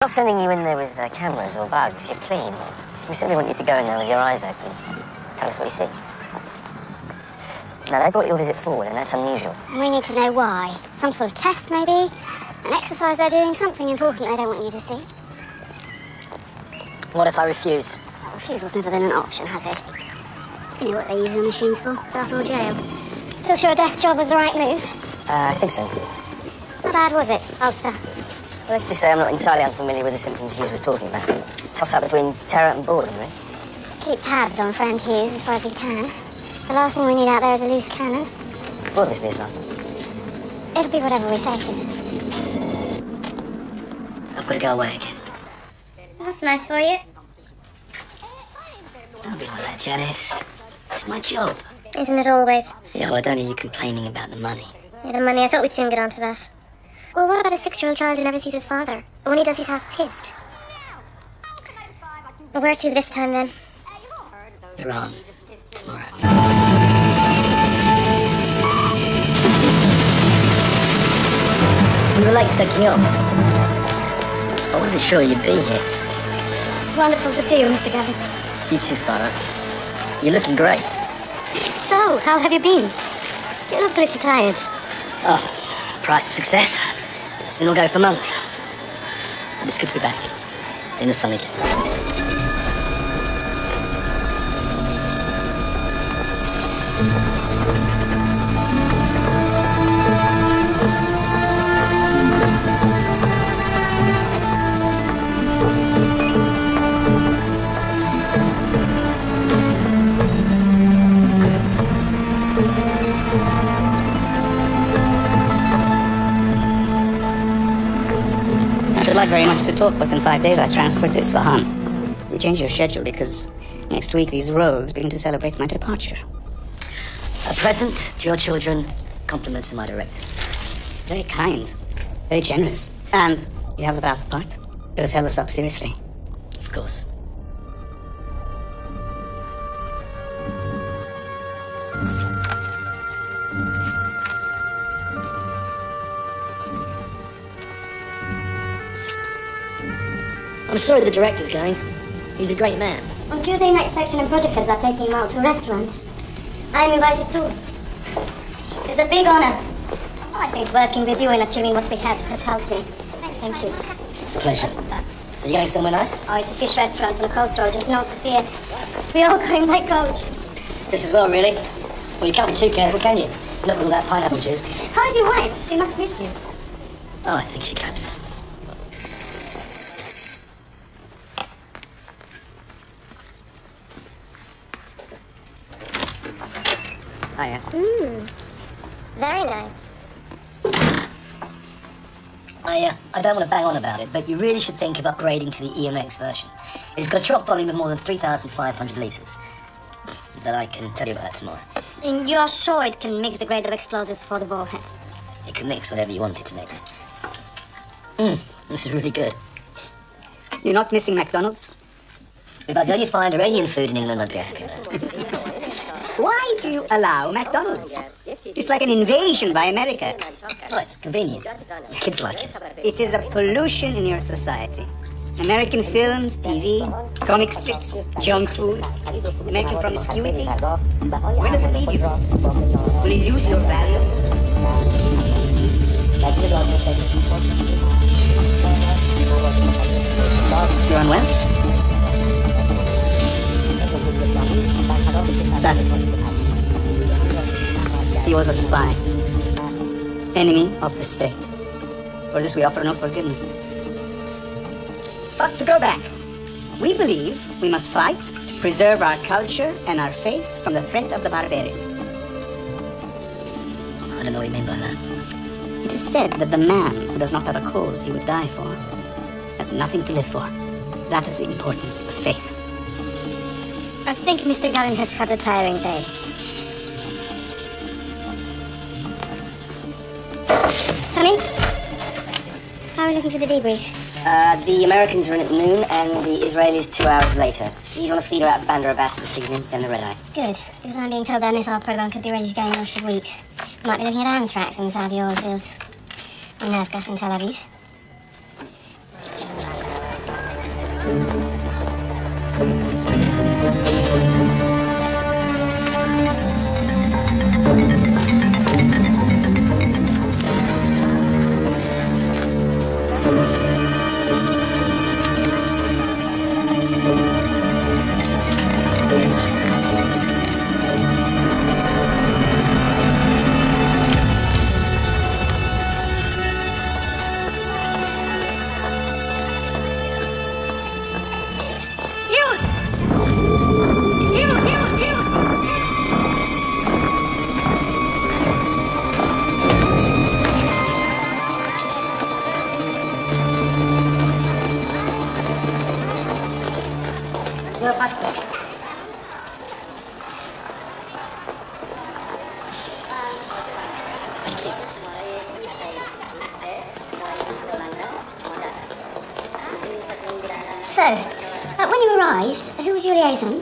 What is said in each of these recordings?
Not sending you in there with cameras or bugs. You're clean. We certainly want you to go in there with your eyes open. Tell us what you see. Now, they brought your visit forward, and that's unusual. We need to know why. Some sort of test, maybe? An exercise they're doing, something important they don't want you to see. What if I refuse? Refusal's never been an option, has it? You know what they use your machines for? Us or jail. Still sure a desk job was the right move? I think so. How bad was it, Ulster? Well, let's just say I'm not entirely unfamiliar with the symptoms Hughes was talking about. Toss-up between terror and boredom, really. Keep tabs on friend Hughes as far as you can. The last thing we need out there is a loose cannon. Will this be his last one? It'll be whatever we say it is. I've got to go away again. That's nice for you. Don't be like that, Janice. It's my job. Isn't it always? Yeah, well, I don't hear you complaining about the money. Yeah, the money. I thought we'd soon get onto that. Well, what about a 6-year-old child who never sees his father? Or when he does, he's half pissed. Well, where to this time, then? Iran. Tomorrow. We were late taking off. I wasn't sure you'd be here. It's wonderful to see you, Mr. Gavin. You too, Farah. You're looking great. So, how have you been? You look a little tired. Oh, price of success. It's been all go for months. But it's good to be back. In the sun again. I'd like very much to talk, but in 5 days I transfer to Isfahan. We changed your schedule because next week these rogues begin to celebrate my departure. A present to your children, compliments to my directors. Very kind, very generous. And you have the bath part. It'll tell us up seriously. Of course. I'm sorry the director's going. He's a great man. On Tuesday night, section and project heads are taking him out to restaurants. I'm invited too. It's a big honor. I think working with you and achieving what we have has helped me. Thank you. It's a pleasure. So you're going somewhere nice? Oh, it's a fish restaurant on the coast road, just north of here. We all going by coach. This as well, really? Well, you can't be too careful, can you? Not with all that pineapple juice. How's your wife? She must miss you. Oh, I think she copes. Hiya. Very nice. I don't want to bang on about it, but you really should think of upgrading to the EMX version. It's got a drop volume of more than 3,500 litres. But I can tell you about that tomorrow. And you are sure it can mix the grade of explosives for the warhead? It can mix whatever you want it to mix. This is really good. You're not missing McDonald's? If I could only find Iranian food in England, I'd be happy with that. Why do you allow McDonald's? It's like an invasion by America. Oh, it's convenient. The kids like it. It is a pollution in your society. American films, TV, comic strips, junk food, American promiscuity. Where does it lead you? Will you lose your values? You're unwell? Thus, he was a spy, enemy of the state. For this we offer no forgiveness. But to go back, we believe we must fight to preserve our culture and our faith from the threat of the barbarian. I don't know what you mean by that. It is said that the man who does not have a cause he would die for has nothing to live for. That is the importance of faith. I think Mr. Gavin has had a tiring day. Come in. How are we looking for the debrief? The Americans are in at noon and the Israelis 2 hours later. He's on a feeder out of Bandar Abbas this evening, then the Red Eye. Good, because I'm being told their missile program could be ready to go in a matter of weeks. We might be looking at anthrax in the Saudi oil fields. Or nerve gas in Tel Aviv. Your passport. So, when you arrived, who was your liaison?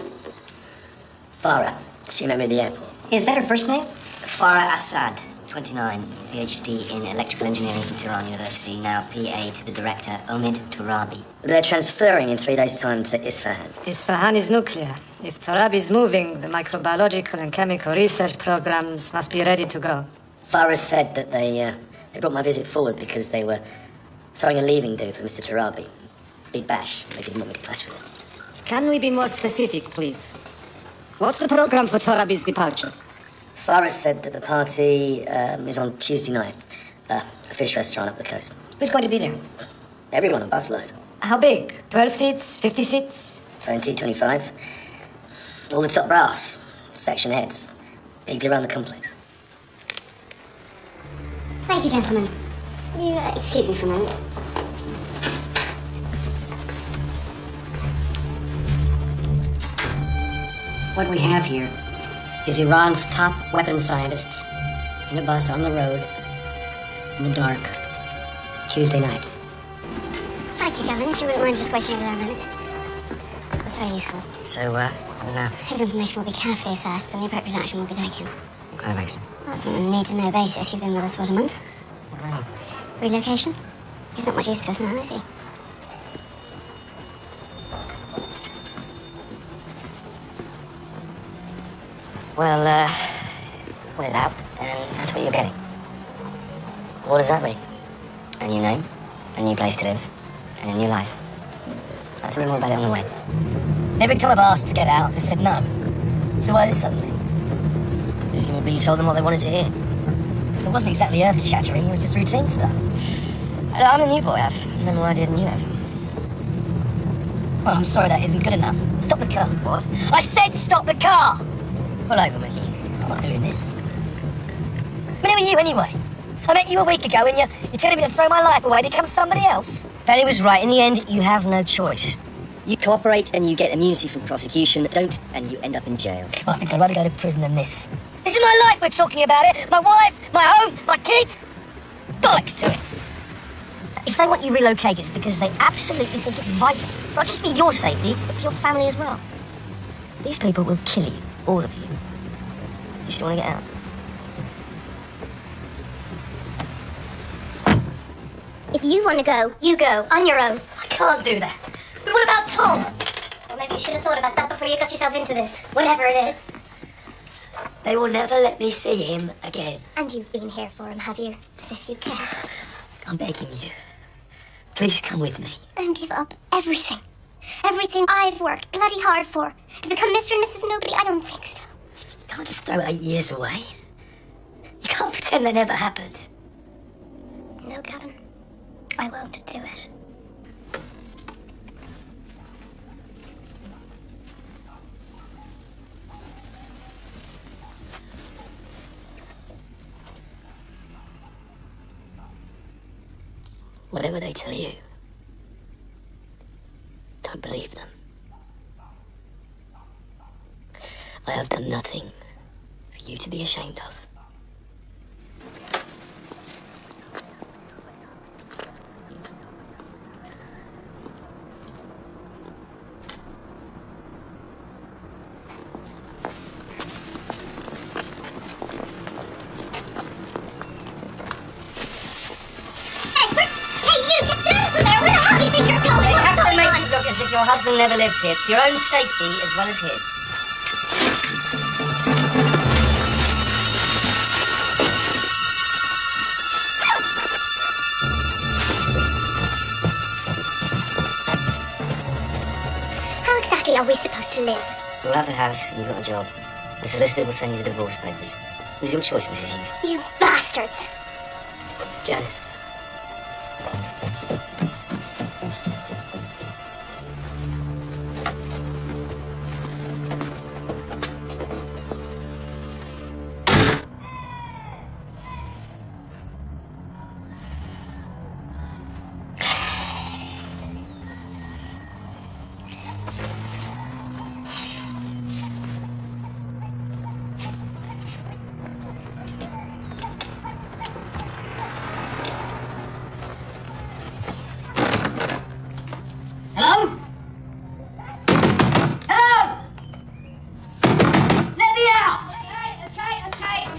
Farah. She met me at the airport. Is that her first name? Farah Assad, 29, PhD in electrical engineering from Tehran University, now PA to the director, Omid Turabi. They're transferring in 3 days' time to Isfahan. Isfahan is nuclear. If Turabi is moving, the microbiological and chemical research programs must be ready to go. Farah said that they brought my visit forward because they were throwing a leaving do for Mr. Turabi. Big bash. They didn't want me to clash with it. Can we be more specific, please? What's the program for Turabi's departure? Farah said that the party is on Tuesday night. A fish restaurant up the coast. Who's going to be there? Everyone, a busload. How big? 12 seats? 50 seats? 20, 25. All the top brass. Section heads. People around the complex. Thank you, gentlemen. Will you excuse me for a moment? What we have here is Iran's top weapons scientists in a bus on the road in the dark Tuesday night. Thank you, Gavin. If you wouldn't mind just waiting over there a minute. That was very useful. So, what was that? His information will be carefully assessed and the appropriate action will be taken. What kind of action? That's on a need-to-know basis. You've been with us for a month. Wow. Relocation? He's not much use to us now, is he? Well, we're out, and that's what you're getting. What does that mean? A new name, a new place to live, and a new life. I'll tell you more about it on the way. Every time I've asked to get out, they said no. So why this suddenly? Presumably you told them what they wanted to hear. It wasn't exactly earth-shattering, it was just routine stuff. I'm a new boy, I've no more idea than you have. Well, I'm sorry that isn't good enough. Stop the car. What? I said stop the car! Pull over, Mickey. I'm not doing this. But who are you anyway? I met you a week ago and you're telling me to throw my life away to become somebody else. Betty was right. In the end, you have no choice. You cooperate and you get immunity from prosecution. Don't, and you end up in jail. I think I'd rather go to prison than this. This is my life we're talking about it. My wife, my home, my kids. Bollocks to it. If they want you relocated, it's because they absolutely think it's vital. Not just for your safety, but for your family as well. These people will kill you, all of you. You still want to get out? If you want to go, you go, on your own. I can't do that. But what about Tom? Well, maybe you should have thought about that before you got yourself into this, whatever it is. They will never let me see him again. And you've been here for him, have you? As if you care. I'm begging you. Please come with me. And give up everything. Everything I've worked bloody hard for. To become Mr. and Mrs. Nobody? I don't think so. You can't just throw 8 years away. You can't pretend they never happened. No, Gavin. I won't do it. Whatever they tell you, don't believe them. I have done nothing for you to be ashamed of. Hey, you! Get down from there! Where the hell do you think you're going? You have What's to going make on? it look as if you're your husband never lived here. It's for your own safety as well as his. How exactly are we supposed to live? You'll have the house and you've got a job. The solicitor will send you the divorce papers. It was your choice, Mrs. Eve. You bastards! Janice. Hello? Hello? Let me out! Okay.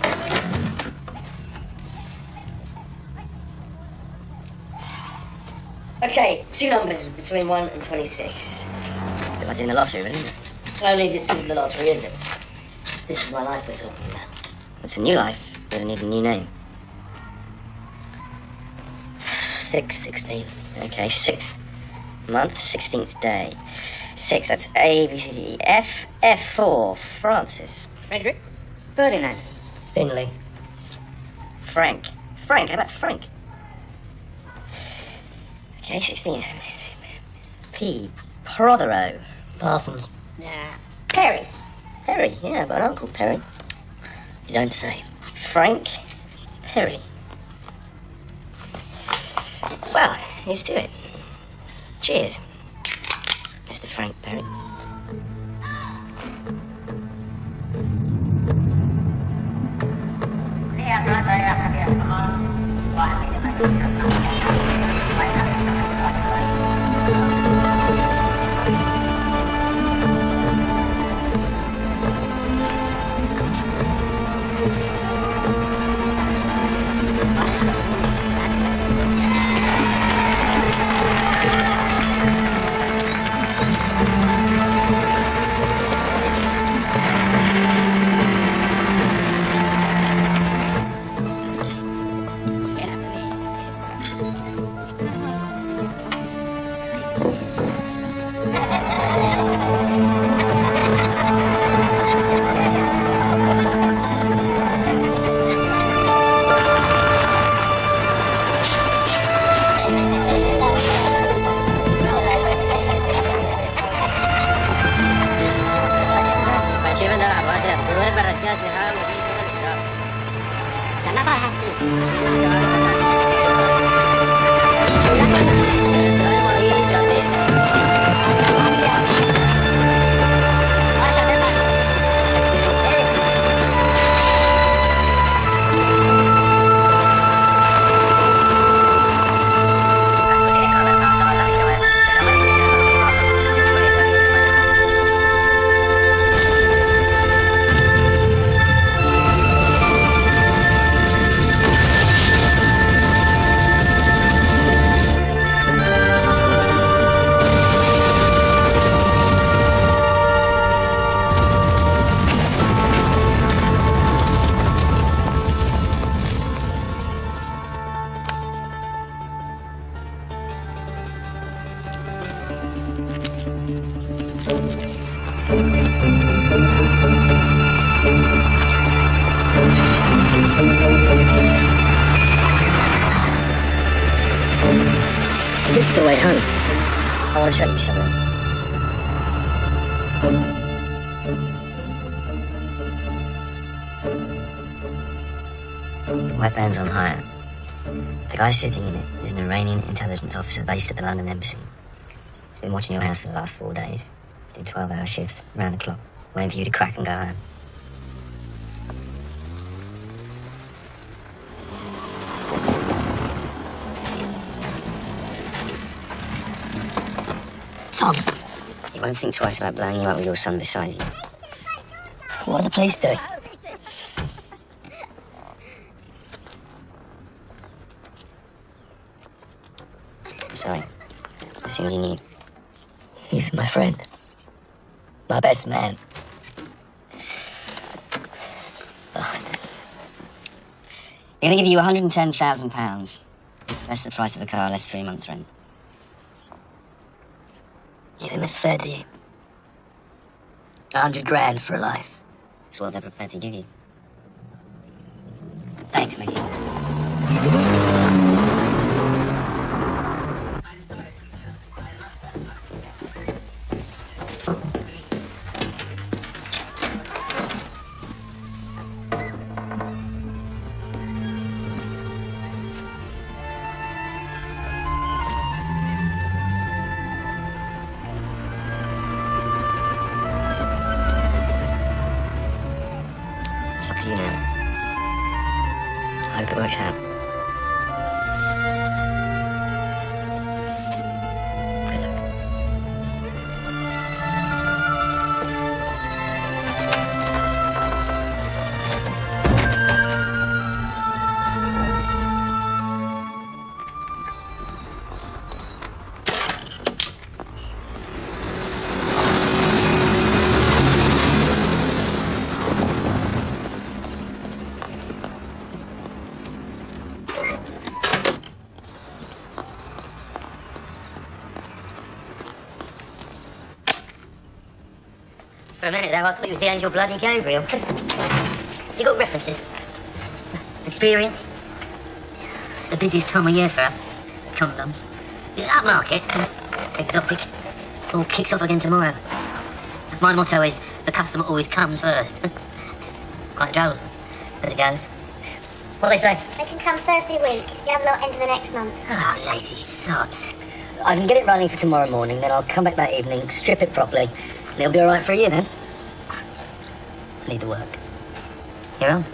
Okay, two numbers between 1 and 26. Like doing the lottery, really, isn't it? Only this isn't the lottery, is it? This is my life we're talking about. It's a new life, but I need a new name. 6, 16. Okay, 6th month, 16th day. 6, that's A, B, C, D, E, F. F4, Francis. Frederick. Ferdinand. Finley. Frank. Frank, how about Frank? Okay, 16, 17. P. Prothero. Parsons. Nah. Perry. Perry, yeah, I've got an uncle, Perry. You don't say. Frank Perry. Well, here's to it. Cheers, Mr. Frank Perry. This is the way home. I want to show you something. The white van's on hire. The guy sitting in it is an Iranian intelligence officer based at the London Embassy. He's been watching your house for the last 4 days. He's doing 12-hour shifts, round the clock, waiting for you to crack and go home. Tom, you won't think twice about blowing you up with your son beside you. What are the police doing? I'm sorry. I assumed you knew. He's my friend. My best man. Bastard. They're going to give you £110,000. That's the price of a car, less 3 months' rent. You think that's fair, do you? 100 grand for a life. That's what they're prepared to give you. Thanks, Mickey. It's up to you now. I hope it works out. Good luck. For a minute there, I thought you was the angel bloody Gabriel. You got references? Experience? It's the busiest time of year for us. Condoms. Upmarket. Exotic. All kicks off again tomorrow. My motto is, the customer always comes first. Quite droll, as it goes. What they say? They can come Thursday week. You have a lot into the next month. Ah, lazy sods. I can get it running for tomorrow morning, then I'll come back that evening, strip it properly, and it'll be alright for a year then. I need the work. You're on?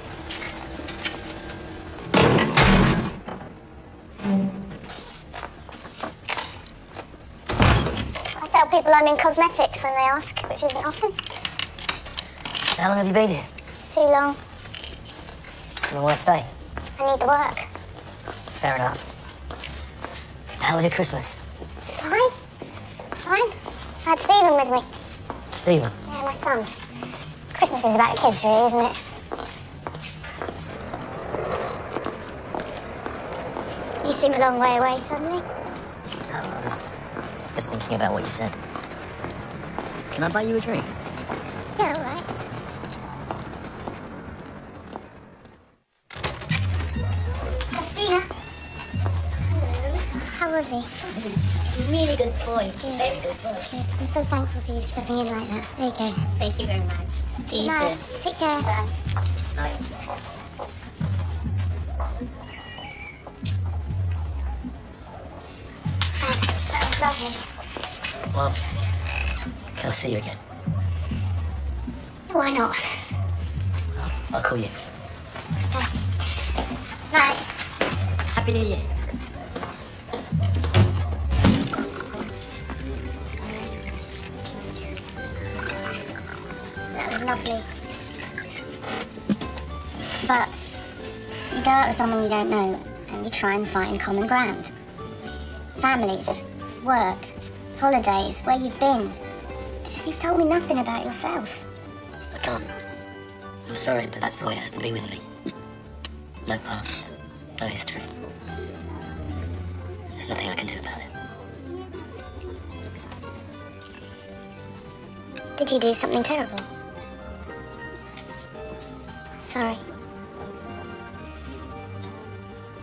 I tell people I'm in cosmetics when they ask, which isn't often. So how long have you been here? Too long. You want to stay? I need the work. Fair enough. How was your Christmas? It's fine. It's fine. I had Stephen with me. Stephen? Yeah, my son. Christmas is about the kids, really, isn't it? You seem a long way away suddenly. No, I was just thinking about what you said. Can I buy you a drink? Yeah, all right. Christina. Hello. How was he? Really good boy. Good. Very good boy. Good. I'm so thankful for you stepping in like that. There you go. Thank you very much. See you Night. soon. Take care. Bye. Thanks. That was lovely. Well, can I see you again? Why not? I'll call you. Okay. Night. Happy New Year. That was lovely. But you go out with someone you don't know and you try and find common ground. Families, work, holidays, where you've been. It's just you've told me nothing about yourself. I can't. I'm sorry, but that's the way it has to be with me. No past, no history. There's nothing I can do about it. Did you do something terrible? Sorry.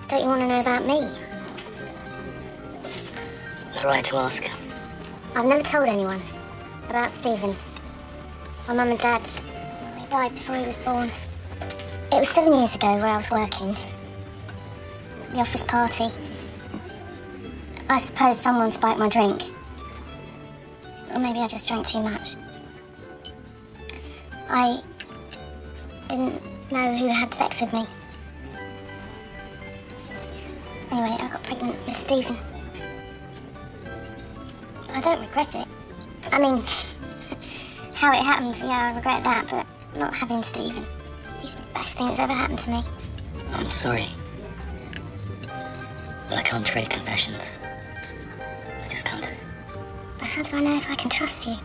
Don't you want to know about me? No right to ask. I've never told anyone about Stephen. My mum and dad's. They died before he was born. It was 7 years ago where I was working. The office party. I suppose someone spiked my drink. Or maybe I just drank too much. I didn't know who had sex with me. Anyway, I got pregnant with Stephen. I don't regret it. I mean, how it happened, yeah, I regret that, but not having Stephen. He's the best thing that's ever happened to me. I'm sorry. But I can't trade confessions. I just can't do it. how do I know if I can trust you?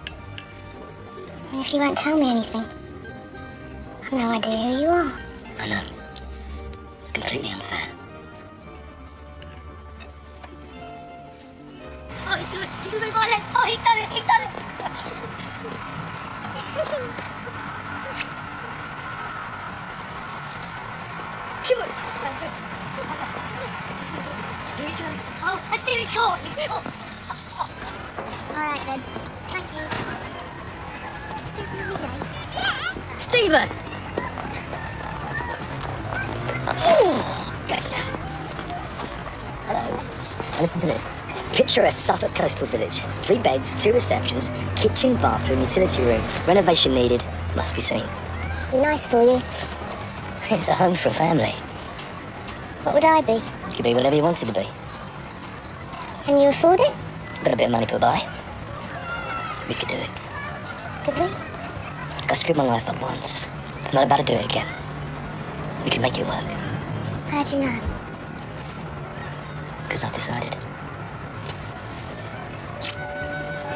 And if you won't tell me anything? I've no idea who you are. I know. It's completely unfair. Oh, he's doing it! He's doing my leg! Oh, he's done it! He's done it! Come on! Here he comes. Oh, I see he's caught! He's caught! All right, then. Thank you. Stephen! Oh, gotcha. Hello. Listen to this. Picturesque Suffolk coastal village. 3 beds, 2 receptions, kitchen, bathroom, utility room. Renovation needed. Must be seen. Be nice for you. It's a home for a family. What would I be? You could be whatever you wanted to be. Can you afford it? Got a bit of money put by. We could do it. Could we? I screwed my life up once. I'm not about to do it again. We can make it work. How'd you know? Because I've decided.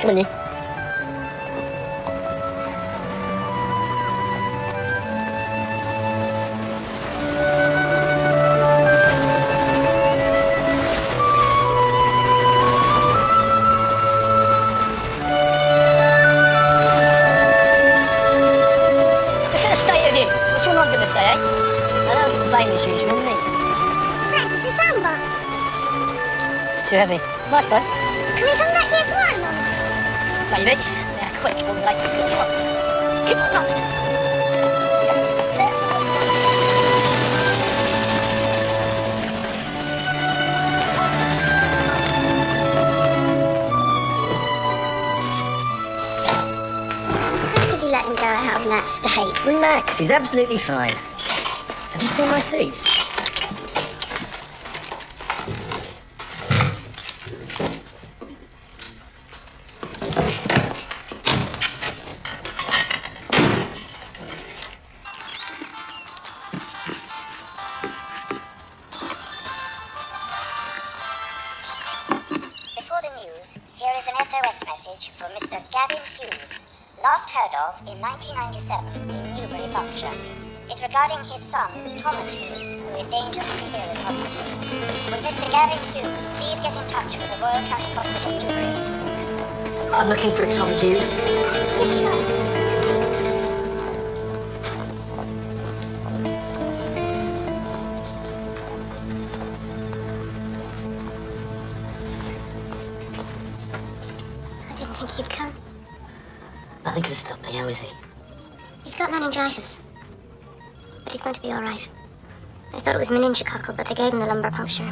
Come on, you. Look at the state of you. What's your mum going to say, eh? I know the baby shoes, isn't it? Frank, it's a samba. It's too heavy. Nice, though. Can we come back here tomorrow morning? Maybe. Yeah, quick, we'll be late to school. Come on, run. How could you let him go out in that state? Relax, he's absolutely fine. Have you seen my seats? Before the news, here is an SOS message from Mr. Gavin Hughes, last heard of in 1997 in Newbury, Berkshire. It's regarding his son, Thomas Hughes, who is dangerously ill in hospital. Would Mr. Gavin Hughes please get in touch with the Royal County Hospital, Newbury? I'm looking for Tom Hughes. I didn't think he'd come. Nothing could have stopped me, how is he? He's got meningitis. But he's going to be all right. They thought it was meningococcal, but they gave him the lumbar puncture.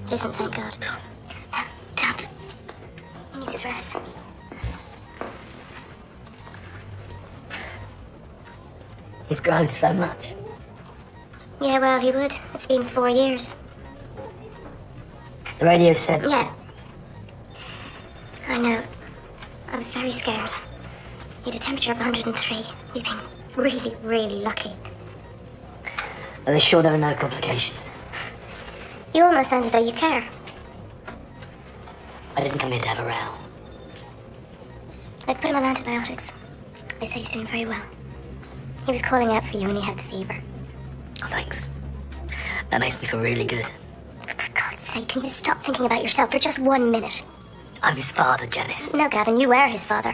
It isn't, thank God. No, don't. He needs his rest. He's grown so much. Yeah, well, he would. It's been 4 years. The radio said... Yeah. I know. I was very scared. He had a temperature of 103. He's been really, really lucky. Are they sure there are no complications? You almost sound as though you care. I didn't come here to have a row. I've put him on antibiotics. They say he's doing very well. He was calling out for you when he had the fever. Oh, thanks. That makes me feel really good. For God's sake, can you stop thinking about yourself for just 1 minute? I'm his father, Janice. No, Gavin, you were his father.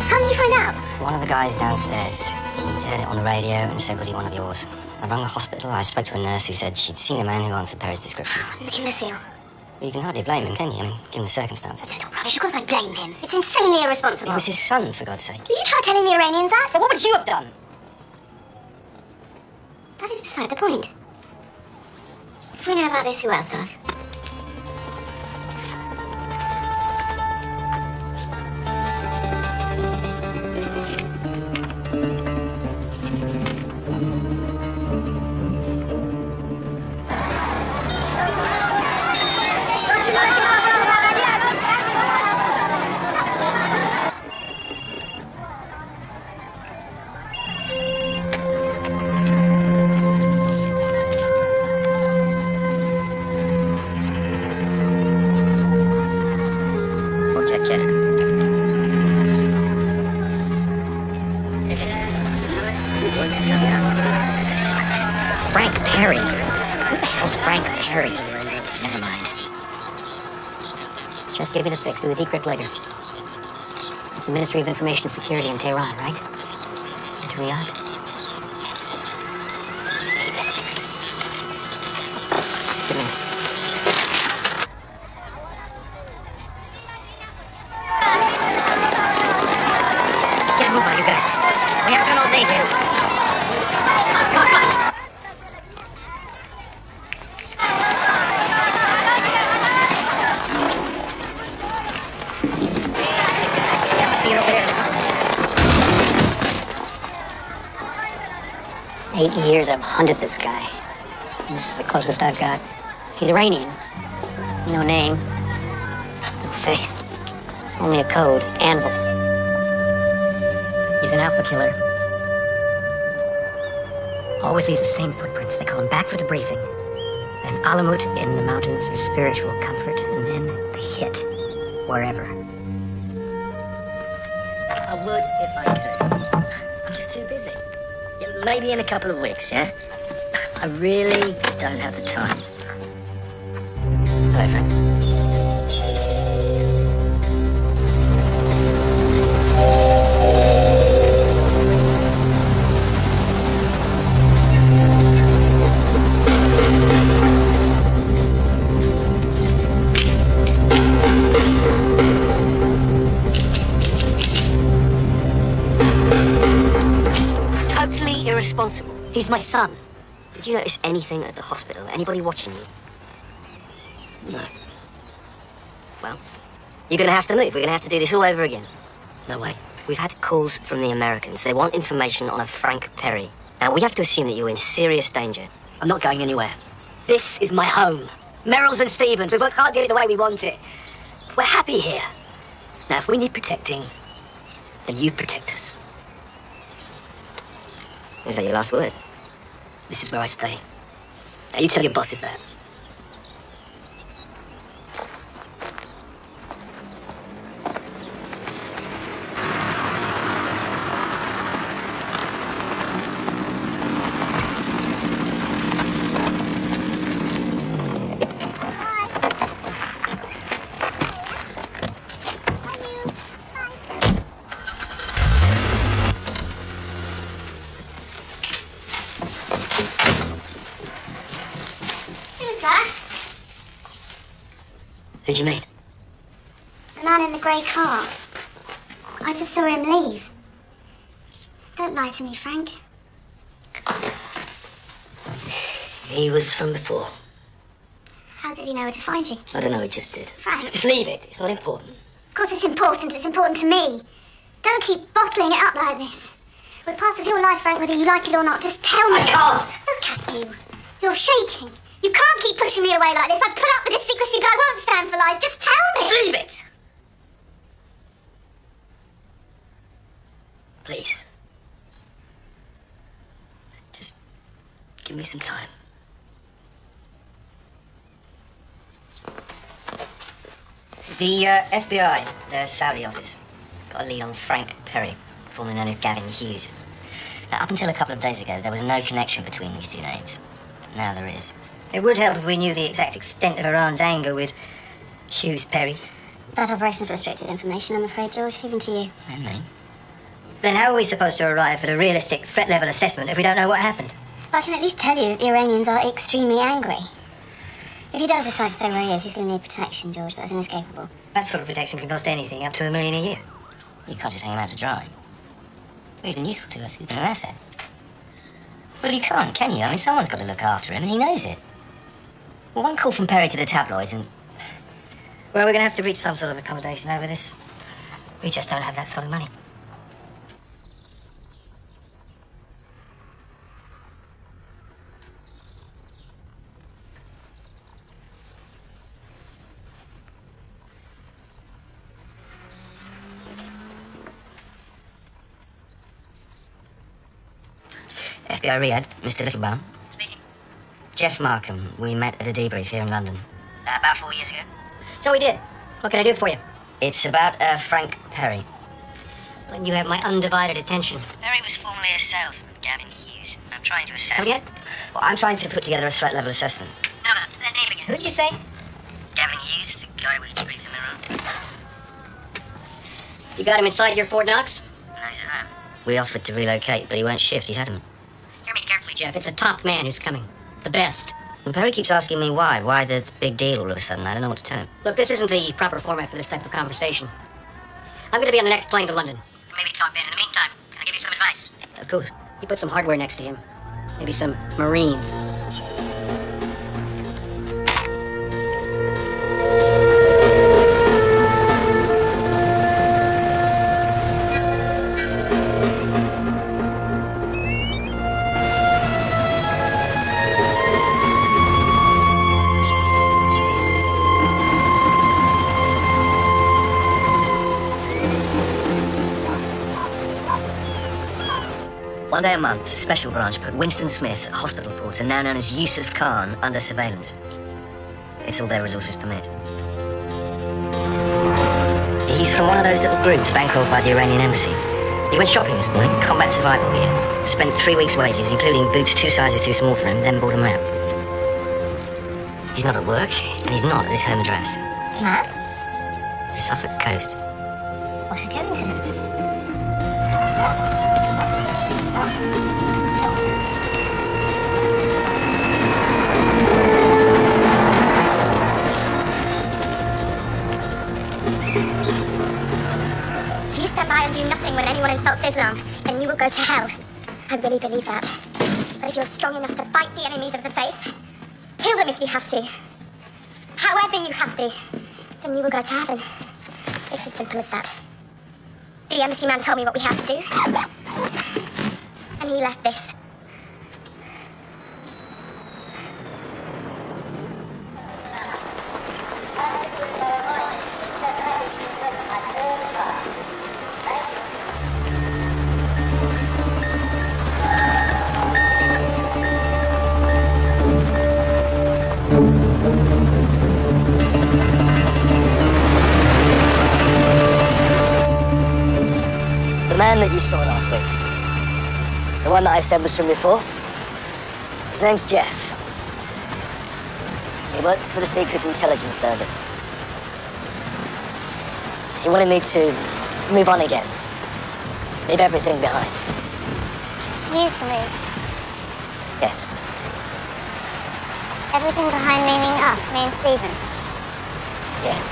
How did you find out? One of the guys downstairs, he'd heard it on the radio and said, was he one of yours? I rang the hospital. I spoke to a nurse who said she'd seen a man who answered Perry's description. Imbecile. Well, you can hardly blame him, can you? I mean, given the circumstances. Don't rubbish. Of course I blame him. It's insanely irresponsible. It was his son, for God's sake. Will you try telling the Iranians that? So what would you have done? That is beside the point. If we know about this, who else does? Frank Perry? Who the hell's Frank Perry? Never mind. Just gave me the fix. Do the decrypt later. It's the Ministry of Information and Security in Tehran, right? And Riyadh? Yes. Need that fix. Good night. Get a move on, you guys. We haven't done all day here. Come on, come on. See you over there. 8 years I've hunted this guy. This is the closest I've got. He's Iranian. No name. No face. Only a code. Anvil. He's an alpha killer. Always leaves the same footprints. They call him back for debriefing. Then Alamut in the mountains for spiritual comfort. And then the hit. Wherever. I would if I could. I'm just too busy. Yeah, maybe in a couple of weeks, yeah? I really don't have the time. Bye, friend. Totally irresponsible. He's my son. Did you notice anything at the hospital? Anybody watching you? No. Well, you're gonna have to move. We're gonna have to do this all over again. No way. We've had calls from the Americans. They want information on a Frank Perry. Now, we have to assume that you're in serious danger. I'm not going anywhere. This is my home. Merrill's and Stevens. We can't get it the way we want it. We're happy here. Now, if we need protecting, then you protect us. Is that your last word? This is where I stay. Now, you tell your bosses that. Who do you mean? The man in the grey car. I just saw him leave. Don't lie to me, Frank. He was from before. How did he know where to find you? I don't know, he just did. Frank. Just leave it. It's not important. Of course it's important. It's important to me. Don't keep bottling it up like this. We're part of your life, Frank, whether you like it or not. Just tell me. I can't. Look at you. You're shaking. You can't keep pushing me away like this. I've put up with this secrecy, but I won't stand for lies. Just tell me. Just leave it. Please. Just give me some time. The FBI, their Saudi office, got a lead on Frank Perry, formerly known as Gavin Hughes. Now, up until a couple of days ago, there was no connection between these two names. Now there is. It would help if we knew the exact extent of Iran's anger with Hughes Perry. That operation's restricted information, I'm afraid, George, even to you. And me. Then how are we supposed to arrive at a realistic threat level assessment if we don't know what happened? I can at least tell you that the Iranians are extremely angry. If he does decide to stay where he is, he's going to need protection, George. That's inescapable. That sort of protection can cost anything up to $1 million a year. You can't just hang him out to dry. He's been useful to us. He's been an asset. Well, you can't, can you? I mean, someone's got to look after him, and he knows it. Well, one call from Perry to the tabloids, and... Well, we're going to have to reach some sort of accommodation over this. We just don't have that sort of money. FBI Riyadh, Mr. Littlebaum. Speaking. Jeff Markham. We met at a debrief here in London. About 4 years ago. So we did. What can I do for you? It's about Frank Perry. Well, you have my undivided attention. Perry was formerly a salesman, Gavin Hughes. I'm trying to assess. Come again? Well, I'm trying to put together a threat level assessment. No, the name again. Who did you say? Gavin Hughes, the guy we briefed in the room. You got him inside your Fort Knox? No, he's at home. We offered to relocate, but he won't shift. He's adamant. Hear me carefully, Jeff. Jeff, it's a top man who's coming. The best. And Perry keeps asking me why. Why the big deal all of a sudden? I don't know what to tell him. Look, this isn't the proper format for this type of conversation. I'm going to be on the next plane to London. Maybe talk then. In the meantime, can I give you some advice? Of course. You put some hardware next to him. Maybe some Marines. One day a month, the Special Branch put Winston Smith, a hospital porter now known as Yusuf Khan, under surveillance. It's all their resources permit. He's from one of those little groups bankrolled by the Iranian embassy. He went shopping this morning, combat survival gear. Spent 3 weeks' wages, including boots 2 sizes too small for him, then bought him out. He's not at work, and he's not at his home address. Matt? The Suffolk coast. What a coincidence. If you stand by and do nothing when anyone insults Islam, then you will go to hell. I really believe that. But if you're strong enough to fight the enemies of the faith, kill them if you have to. However you have to, then you will go to heaven. It's as simple as that. The embassy man told me what we have to do. And he left this. The man that you saw last week. The one that I said was from before. His name's Jeff. He works for the Secret Intelligence Service. He wanted me to move on again. Leave everything behind. You to move. Yes. Everything behind meaning us, me and Stephen. Yes.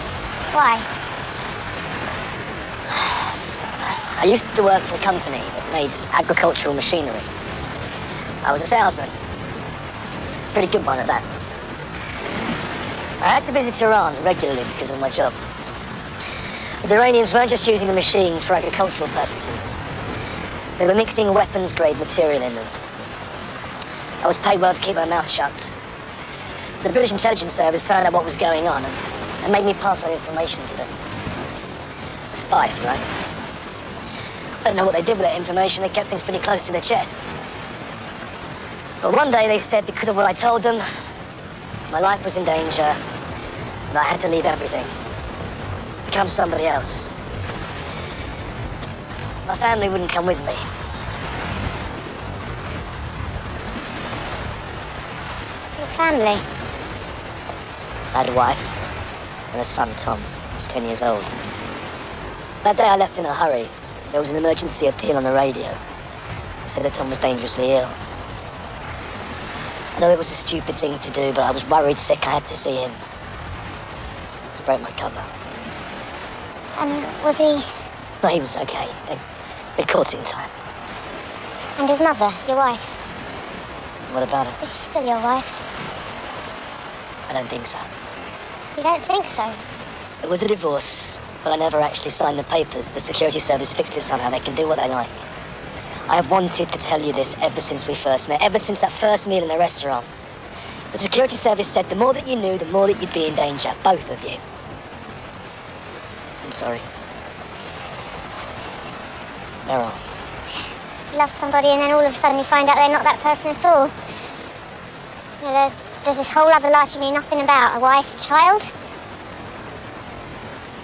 Why? I used to work for a company that made agricultural machinery. I was a salesman. Pretty good one at that. I had to visit Iran regularly because of my job. But the Iranians weren't just using the machines for agricultural purposes. They were mixing weapons-grade material in them. I was paid well to keep my mouth shut. The British Intelligence Service found out what was going on and made me pass on information to them. A spy, if you like. I don't know what they did with that information. They kept things pretty close to their chests. But one day they said because of what I told them, my life was in danger, and I had to leave everything. Become somebody else. My family wouldn't come with me. Your family? I had a wife and a son, Tom. He's 10 years old. That day I left in a hurry. There was an emergency appeal on the radio. They said that Tom was dangerously ill. I know it was a stupid thing to do, but I was worried sick. I had to see him. I broke my cover. And was he... No, he was okay. They caught it in time. And his mother, your wife? What about her? Is she still your wife? I don't think so. You don't think so? It was a divorce, but I never actually signed the papers. The security service fixed it somehow. They can do what they like. I have wanted to tell you this ever since we first met, ever since that first meal in the restaurant. The security service said the more that you knew, the more that you'd be in danger, both of you. I'm sorry. Meryl. You love somebody and then all of a sudden you find out they're not that person at all. You know, there's this whole other life you knew nothing about, a wife, a child.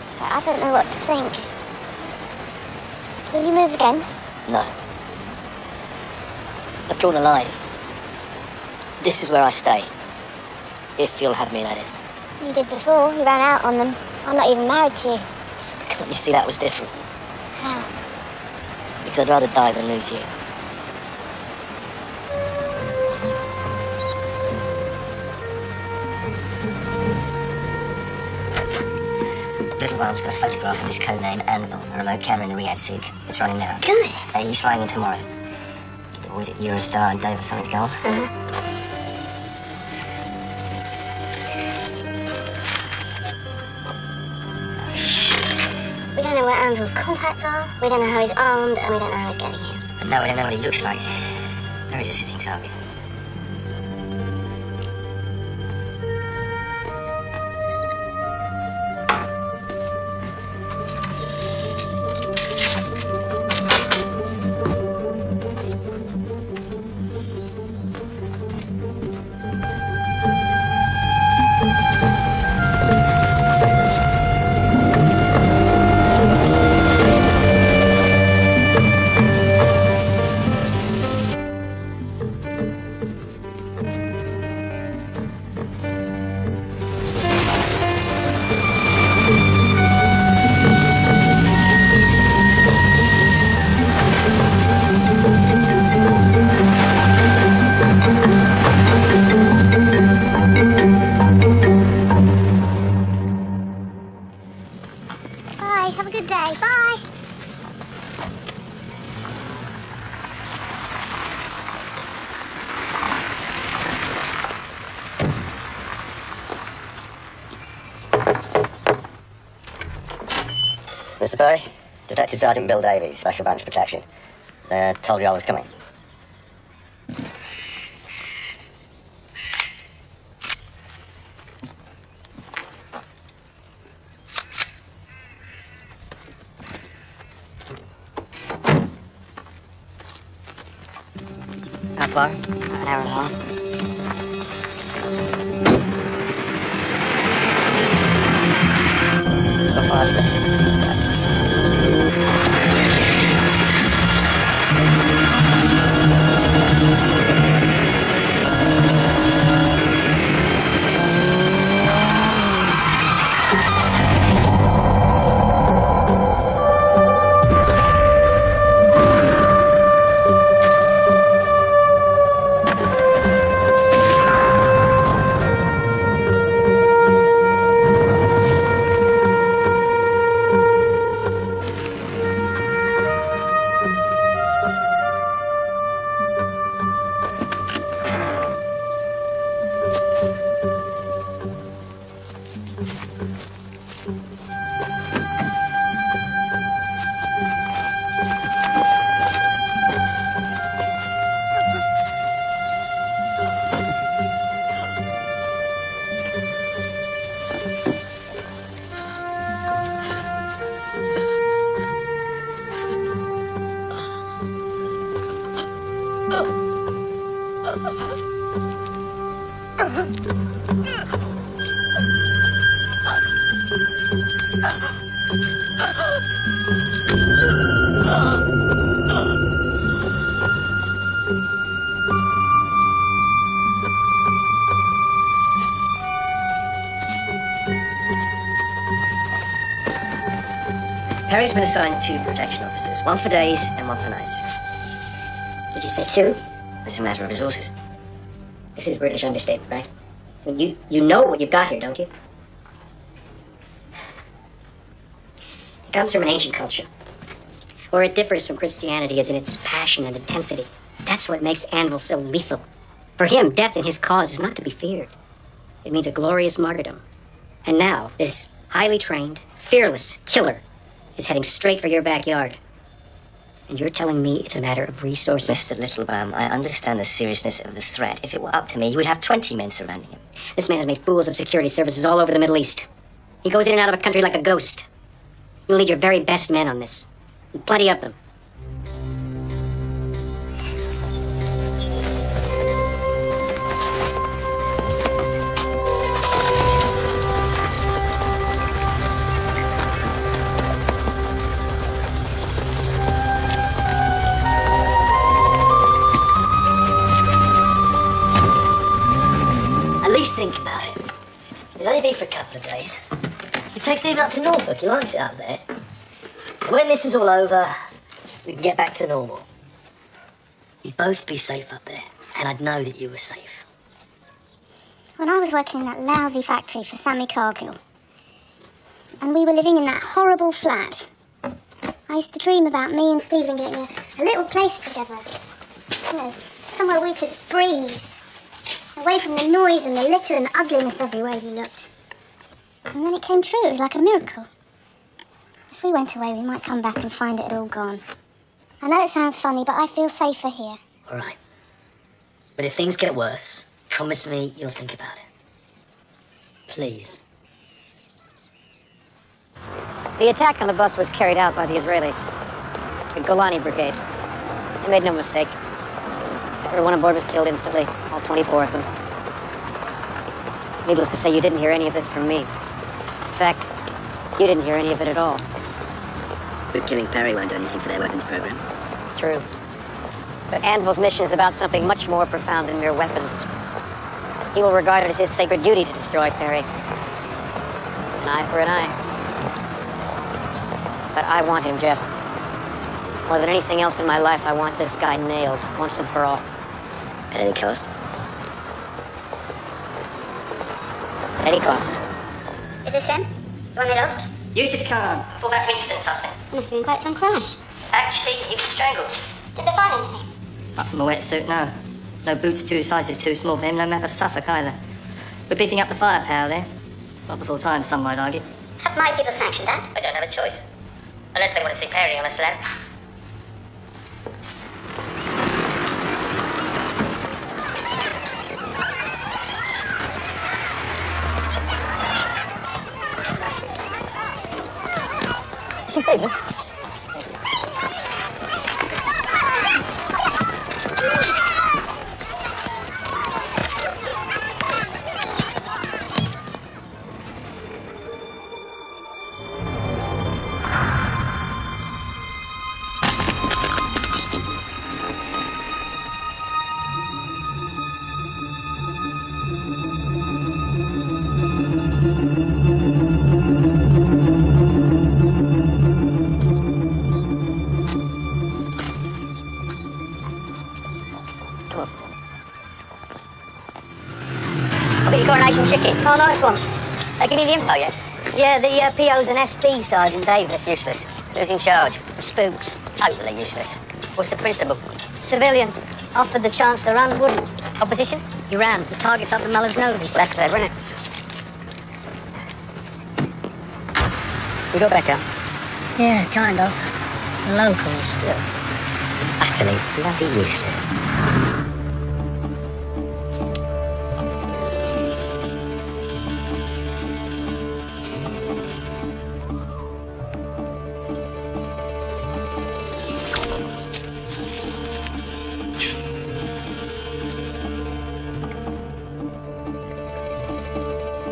So I don't know what to think. Will you move again? No. I've drawn a line. This is where I stay. If you'll have me, that is. You did before. You ran out on them. I'm not even married to you. Can't you see that was different? How? Because I'd rather die than lose you. Little Worm's got a photograph of his codename Anvil, a remote camera in the Riyadh Souk. It's running now. Good. He's flying in tomorrow. Get the boys at Eurostar and Dave or something to go on. We don't know where Anvil's contacts are, we don't know how he's armed, and we don't know how he's getting here. But no, we don't know what he looks like. Where is a sitting target? Bye, have a good day. Bye. Mr. Perry, Detective Sergeant Bill Davies, Special Branch Protection. Told you I was coming. How far? An hour and a half. Go faster. Perry's been assigned 2 protection officers, 1 for days and 1 for nights. Did you say 2? It's a matter of resources. This is British understatement, right? I mean, you know what you've got here, don't you? It comes from an ancient culture. Where it differs from Christianity is in its passion and intensity. That's what makes Anvil so lethal. For him, death in his cause is not to be feared. It means a glorious martyrdom. And now, this highly trained, fearless killer is heading straight for your backyard. And you're telling me it's a matter of resources? Mr. Littlebum, I understand the seriousness of the threat. If it were up to me, you would have 20 men surrounding him. This man has made fools of security services all over the Middle East. He goes in and out of a country like a ghost. You'll need your very best men on this. And plenty of them. least think about it. It'll only be for a couple of days. You take Steve up to Norfolk, he likes it up there. And when this is all over, we can get back to normal. You'd both be safe up there, and I'd know that you were safe. When I was working in that lousy factory for Sammy Cargill, and we were living in that horrible flat, I used to dream about me and Stephen getting a little place together. You know, somewhere we could breathe. Away from the noise and the litter and the ugliness everywhere you looked. And then it came true. It was like a miracle. If we went away, we might come back and find it had all gone. I know it sounds funny, but I feel safer here. All right. But if things get worse, promise me you'll think about it. Please. The attack on the bus was carried out by the Israelis, the Golani Brigade. They made no mistake. Everyone on board was killed instantly, all 24 of them. Needless to say, you didn't hear any of this from me. In fact, you didn't hear any of it at all. But killing Perry won't do anything for their weapons program. True. But Anvil's mission is about something much more profound than mere weapons. He will regard it as his sacred duty to destroy Perry. An eye for an eye. But I want him, Jeff. More than anything else in my life, I want this guy nailed, once and for all. At any cost? At any cost. Is this him? The one they lost? Yusuf Khan. For that Winston something. Must have been quite some crash. Actually, he was strangled. Did they find anything? Apart from a wetsuit, no. No boots 2 sizes too small for him, no map of Suffolk either. We're beefing up the firepower there. Not the full time, some might argue. Have my people sanctioned that? I don't have a choice. Unless they want to see Perry on a slab. Is she Stephen? Coronation chicken. Oh, nice one. They give you the info yet? Yeah, the PO's an SB, Sergeant Davis. Useless. Who's in charge? The spooks. Totally useless. What's the principle? Civilian. Offered the chance to run, wouldn't. Opposition? He ran. The target's up the Muller's noses. That's clever, isn't it? We got Becca? Yeah, kind of. The locals. Utterly bloody useless.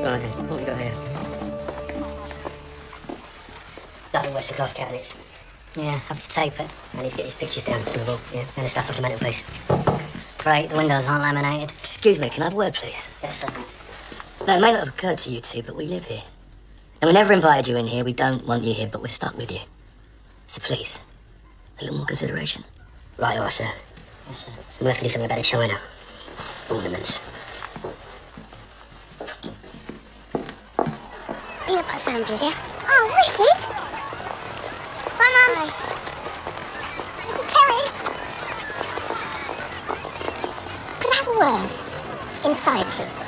Right then, what have we got here? Nothing worse than glass cabinets. Yeah, have to tape it. I need to get these pictures down to the wall. Yeah, and the stuff off the mantelpiece. Great, the windows aren't laminated. Excuse me, can I have a word, please? Yes, sir. No, it may not have occurred to you two, but we live here. And we never invited you in here. We don't want you here, but we're stuck with you. So please, a little more consideration. Right, you are, sir. Yes, sir. We'll have to do something about it, China. Ornaments. Peanut butter sandwiches, yeah? Oh, wicked! Bye, Mum. Bye. Mrs. Perry? Could I have a word? Inside, please.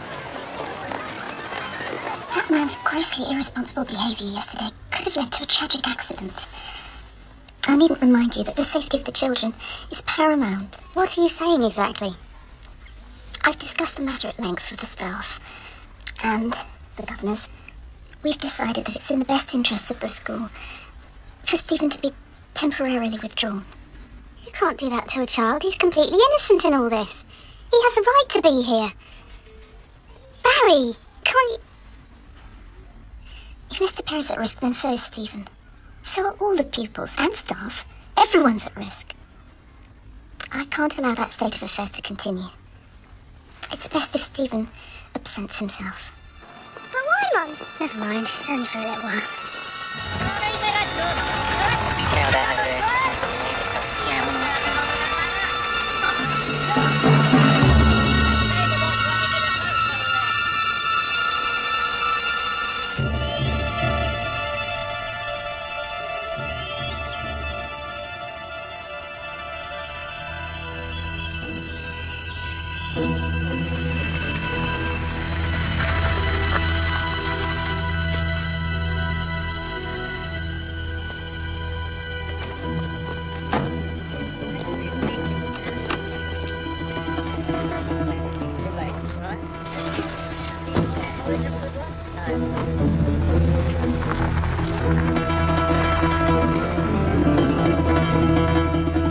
That man's grossly irresponsible behaviour yesterday could have led to a tragic accident. I needn't remind you that the safety of the children is paramount. What are you saying exactly? I've discussed the matter at length with the staff and the governors. We've decided that it's in the best interests of the school for Stephen to be temporarily withdrawn. You can't do that to a child. He's completely innocent in all this. He has a right to be here. Barry, can't you... If Mr. Perry's at risk, then so is Stephen. So are all the pupils and staff. Everyone's at risk. I can't allow that state of affairs to continue. It's best if Stephen absents himself. But why, Mum? Never mind, it's only for a little while.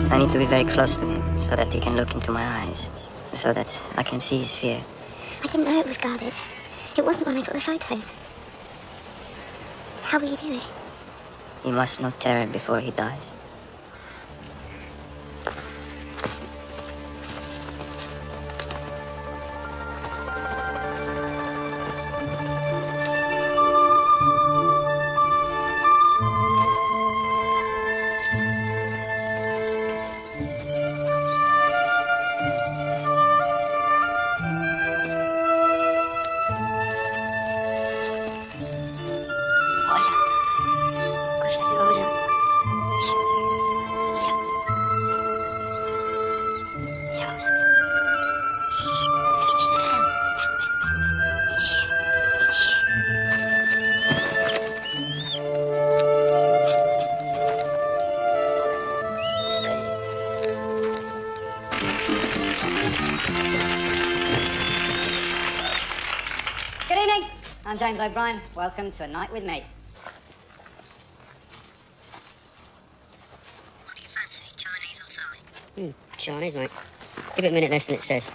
I need to be very close to him so that he can look into my eyes, so that I can see his fear. I didn't know it was guarded. It wasn't when I took the photos. How will you do it? He must know terror before he dies. Good evening. I'm James O'Brien. Welcome to A Night with Me. What do you fancy, Chinese or something? Chinese, mate. Give it a minute less than it says.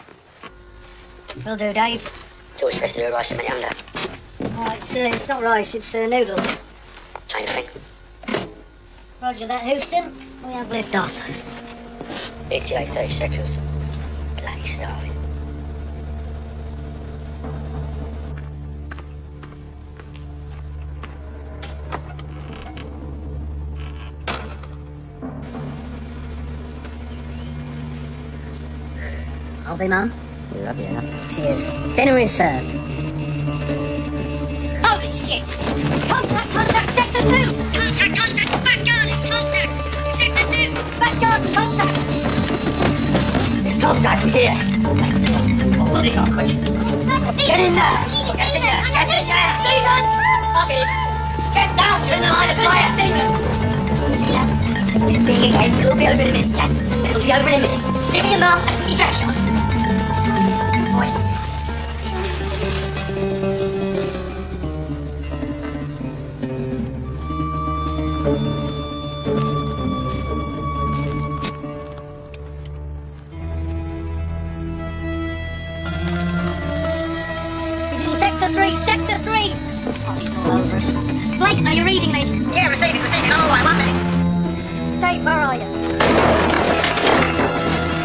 Will do, Dave. It's always best to do rice and meat under. Oh, it's not rice, it's noodles. Change thing. Roger that, Houston. We have lift off. ETA 30 seconds. Bloody starving. I'll be, Mum. Lovely enough. Cheers. Dinner is served. Holy shit! Contact, Sector 2! Contact, back garden, contact! Sector 2, back garden, contact! There's contact here. What is our question? Get in there! Get in there! Get in there! Stephen! Okay. Get down! You're in the line of fire! Stephen! It's being again. It'll be over in a minute. Yeah. It'll be over in a minute. Give me your mouth and ejection. Boy. He's in Sector 3, Sector 3! Oh, he's all over us. Blake, are you reading me? Yeah, receiving. I'm all right. 1 minute. Dave, where are you?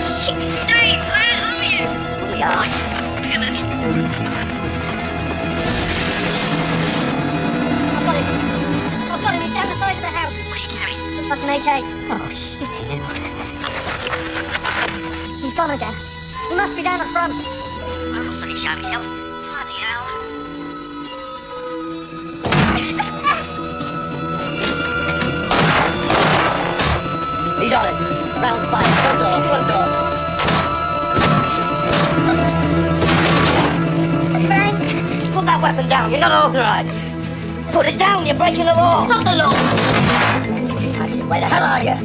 Shit. Dave, where are you? The arse. Have a look. I've got him. He's down the side of the house. What's he carrying? Looks like an AK. Oh, shitty hell. He's gone again. He must be down the front. Well, so he shot himself. Bloody hell. He's on it. Round 5. Front door. Frank! Put that weapon down. You're not authorized. Put it down. You're breaking the law. It's not the law. Where the hell are you?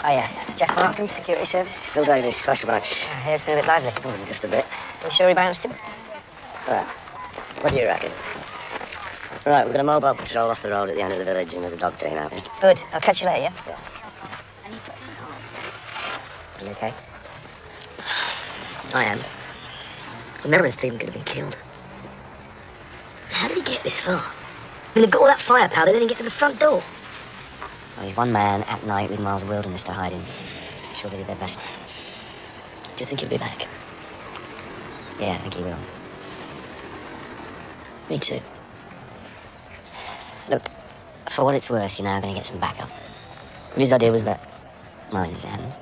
Oh, yeah. Jeff Markham, Security Service. Phil Davis, flashback. Here's been a bit lively. Just a bit. You sure he bounced him? Right. What do you reckon? Right, we've got a mobile patrol off the road at the end of the village, and there's a dog team out here. Good. I'll catch you later, yeah? You okay? I am. Remember, Stephen could have been killed. How did he get this far? I mean, they've got all that firepower, they didn't get to the front door. Well, he's one man at night with miles of wilderness to hide in. I'm sure they did their best. Do you think he'll be back? Yeah, I think he will. Me too. Look, for what it's worth, you're now going to get some backup. Whose idea was that? Mine, Sam's.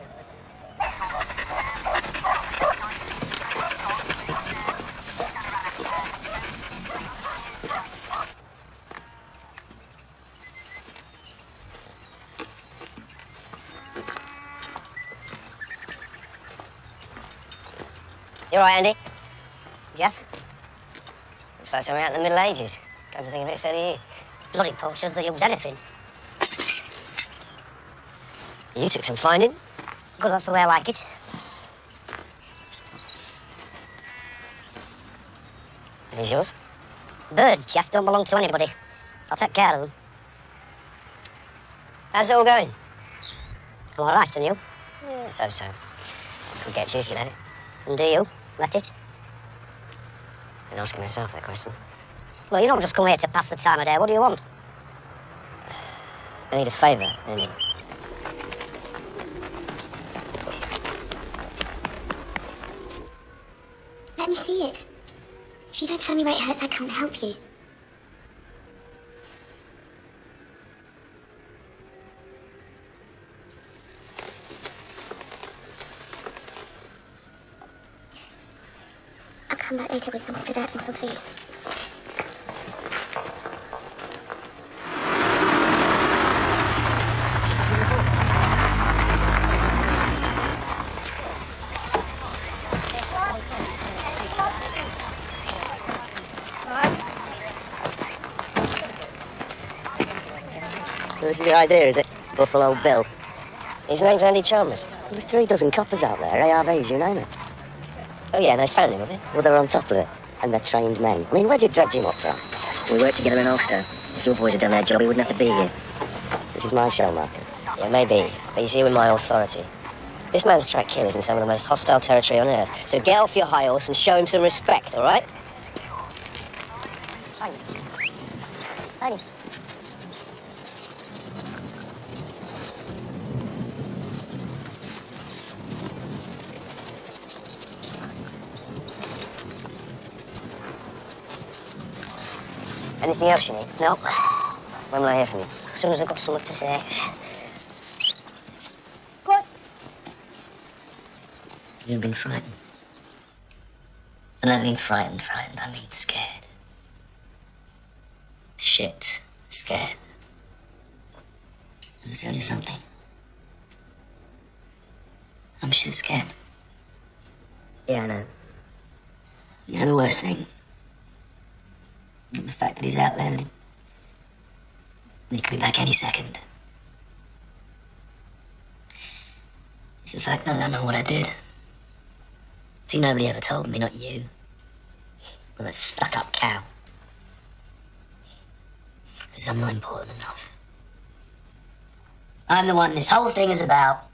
You all right, Andy? Jeff? Looks like something out in the Middle Ages. Come to think of it, so do you. Bloody postures that use anything. You took some finding. Good, that's the way I like it. Are these yours? Birds, Jeff, don't belong to anybody. I'll take care of them. How's it all going? All right, and you? Yeah, so. Could get cheeky, let it. And do you? Let it? Been asking myself that question. Well, you don't just come here to pass the time of day. What do you want? I need a favour, Andy. Let me see it. If you don't show me where it hurts, I can't help you. I'll come back later with some for that and some food. This is your idea, is it? Buffalo Bill. His name's Andy Chalmers. There's 3 dozen coppers out there, ARVs, you name it. Oh, yeah, they found him, have they? Well, they're on top of it, and they're trained men. I mean, where'd you dredge him up from? We worked together in Ulster. If your boys had done their job, he wouldn't have to be here. This is my show, Markham. Yeah, maybe, but he's here with my authority. This man's tracked killers in some of the most hostile territory on Earth, so get off your high horse and show him some respect, all right? Buddy. Anything else you need? No. When will I hear from you? As soon as I've got something to say. What? You've been frightened. And I mean frightened, I mean scared. Shit, scared. Does it tell you something? I'm shit scared. Yeah, I know. You know the worst thing? The fact that he's out there, and he could be back any second. It's the fact that I don't know what I did. See, nobody ever told me, not you. Well, that stuck-up cow. Because I'm not important enough. I'm the one this whole thing is about.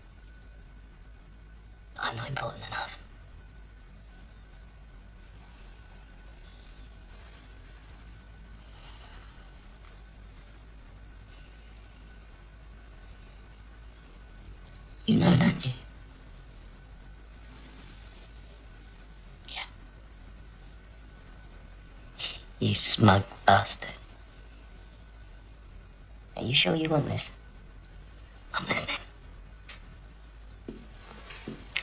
I'm not important enough. You know, don't you? Yeah. You smug bastard. Are you sure you want this? I'm listening.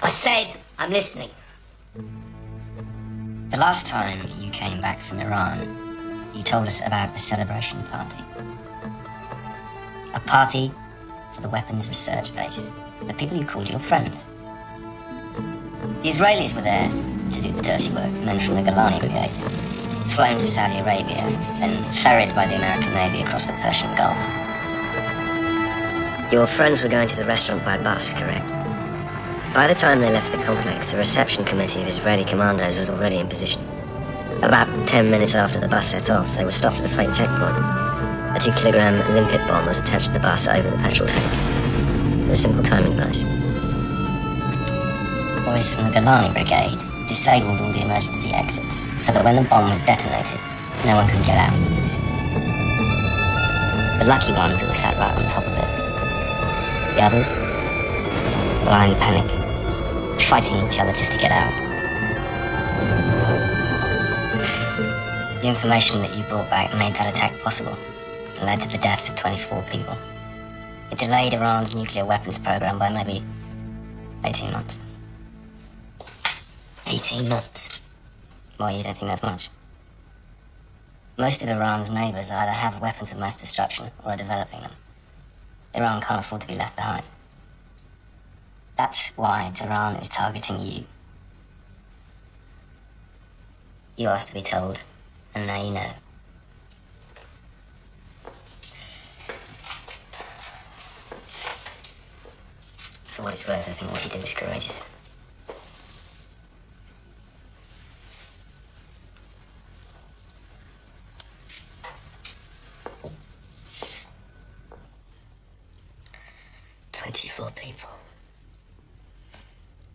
I said I'm listening. The last time you came back from Iran, you told us about a celebration party. A party for the weapons research base. The people you called your friends. The Israelis were there to do the dirty work, and then from the Golani Brigade, flown to Saudi Arabia, then ferried by the American Navy across the Persian Gulf. Your friends were going to the restaurant by bus, correct? By the time they left the complex, a reception committee of Israeli commandos was already in position. About 10 minutes after the bus set off, they were stopped at a fake checkpoint. A 2-kilogram limpet bomb was attached to the bus over the petrol tank. A simple timing device. Boys from the Golani Brigade disabled all the emergency exits, so that when the bomb was detonated, no one could get out. The lucky ones were sat right on top of it. The others were in panic, fighting each other just to get out. The information that you brought back made that attack possible and led to the deaths of 24 people. It delayed Iran's nuclear weapons program by maybe 18 months. 18 months? Why, you don't think that's much? Most of Iran's neighbours either have weapons of mass destruction or are developing them. Iran can't afford to be left behind. That's why Tehran is targeting you. You asked to be told, and now you know. For what it's worth, I think what you did was courageous. "24 people.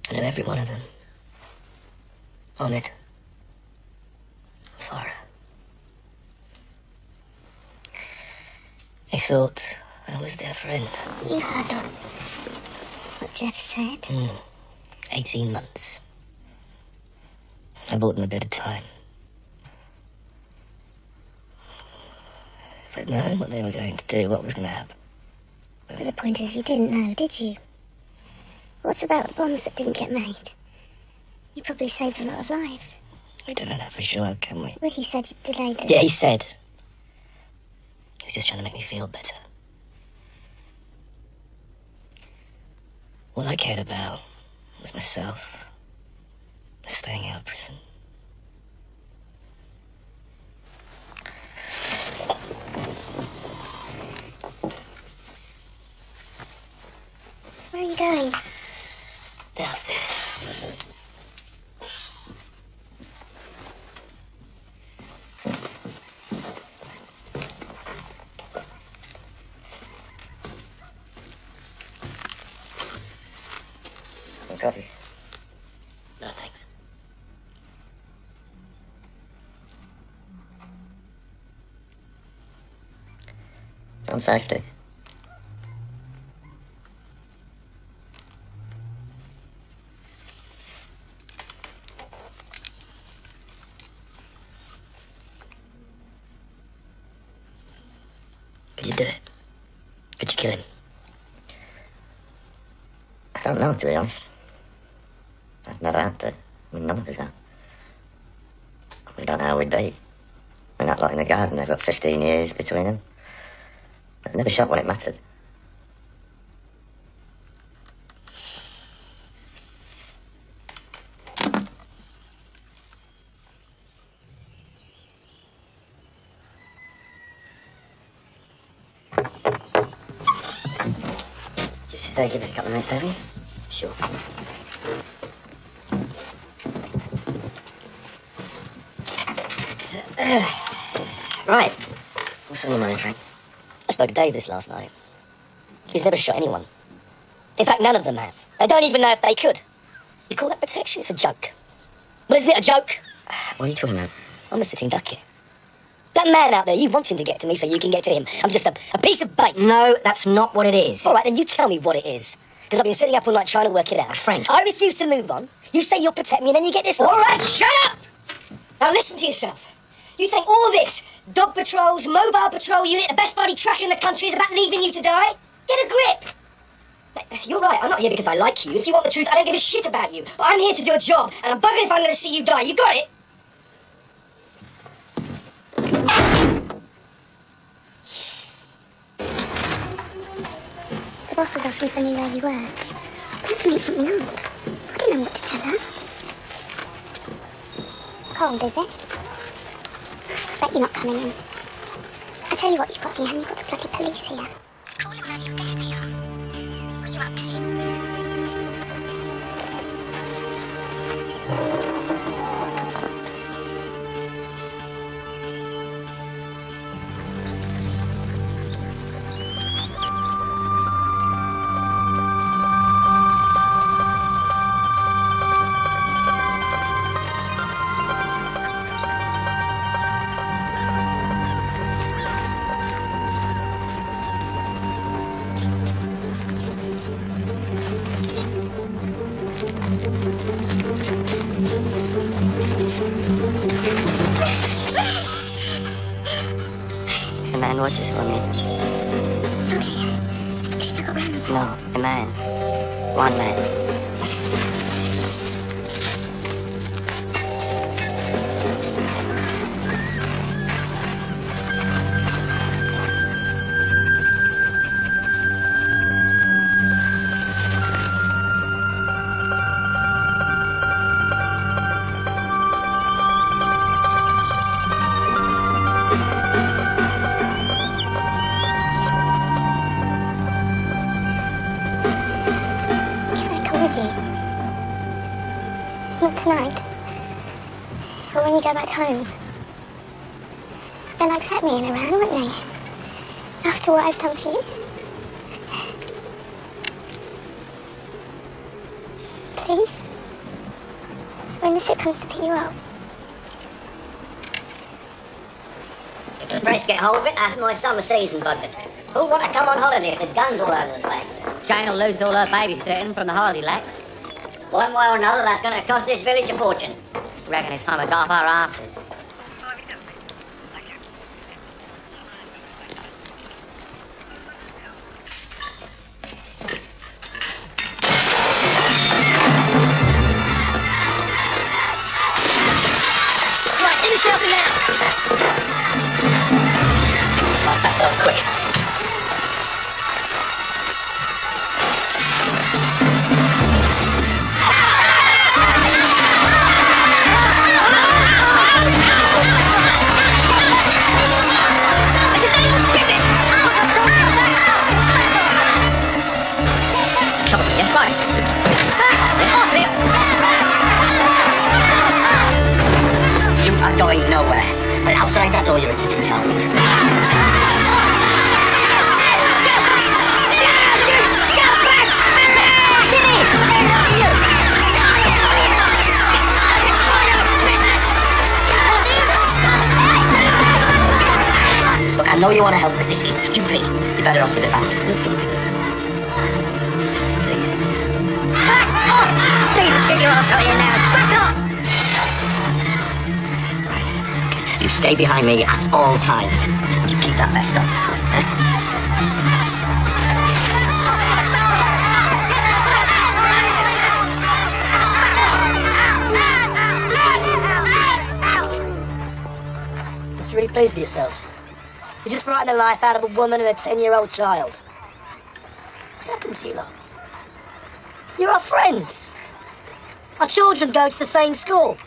I knew every one of them. Mohammed. Farah. They thought I was their friend. You heard what Jeff said? 18 months. I bought them a bit of time. If I'd known what they were going to do, what was going to happen. But the point is, you didn't know, did you? What's about the bombs that didn't get made? You probably saved a lot of lives. We don't know that for sure, can we? Well, he said you delayed it. Yeah, he said. He was just trying to make me feel better. All I cared about was myself, staying out of prison. Where are you going? Downstairs. Coffee? No, thanks. It's on safety. Could you do it? Could you kill him? I don't know, to be honest. I've never had to. I mean, none of us have. We don't know how we'd be. We're that lot in the garden, they've got 15 years between them. I've never shot when it mattered. Just give us a couple of minutes, Toby. Sure. Right. What's on your mind, Frank? I spoke to Davis last night. He's never shot anyone. In fact, none of them have. I don't even know if they could. You call that protection? It's a joke. Well, isn't it a joke? What are you talking about? I'm a sitting duck here. That man out there, you want him to get to me so you can get to him. I'm just a piece of bait. No, that's not what it is. All right, then you tell me what it is. Because I've been sitting up all night trying to work it out. Frank. I refuse to move on. You say you'll protect me and then you get this... All right, shut up! Now listen to yourself. You think all this dog patrols, mobile patrol unit, the best bloody tracker in the country is about leaving you to die? Get a grip! You're right, I'm not here because I like you. If you want the truth, I don't give a shit about you. But I'm here to do a job, and I'm bugging if I'm going to see you die. You got it? The boss was asking if I knew where you were. I had to make something up. I didn't know what to tell her. Cold, is it? Bet you're not coming in. I tell you what you've got in your hand, you've got the bloody police here. Crawling all over your desk, they are. and watch this for me? It's okay. It's okay, I got Ram. No, a man. One man. Can I come with you? Not tonight. But when you go back home. They'll accept me in Iran, won't they? After what I've done for you. Please? When the ship comes to pick you up. If the press get hold of it, that's my summer season budget. Who want to come on holiday if there's guns all over the place? Jane will lose all her babysitting from the Hardy lads. One way or another, that's going to cost this village a fortune. Reckon it's time we got off our asses. Right, get yourself in there. Right, that's up quick. Come on, yeah, right. Off here. You are going nowhere. But outside that door, you're a sitting target. Look, I know you want to help, but this is stupid. You're better off with the van. Just move some to them. Please. Back off! Davis, get your ass out here now. Back off! You stay behind me at all times. You keep that vest on. Must be really pleased with yourselves. You just frightened the life out of a woman and a 10-year-old child. What's happened to you lot? You're our friends. Our children go to the same school.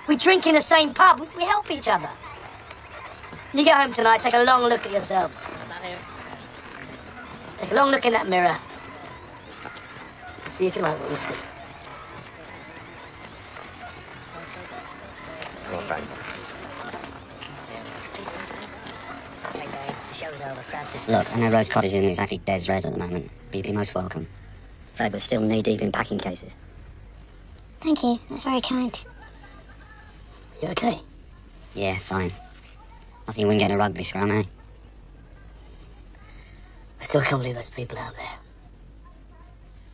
We drink in the same pub. We help each other. When you get home tonight, take a long look at yourselves. Take a long look in that mirror. See if you like what you see. Come on, Frank. Look, I know Rose Cottage isn't exactly des res at the moment, but you'd be most welcome. Fred was still knee-deep in packing cases. Thank you. That's very kind. You okay? Yeah, fine. Nothing you wouldn't get in a rugby scrum, eh? I still can't believe those people out there.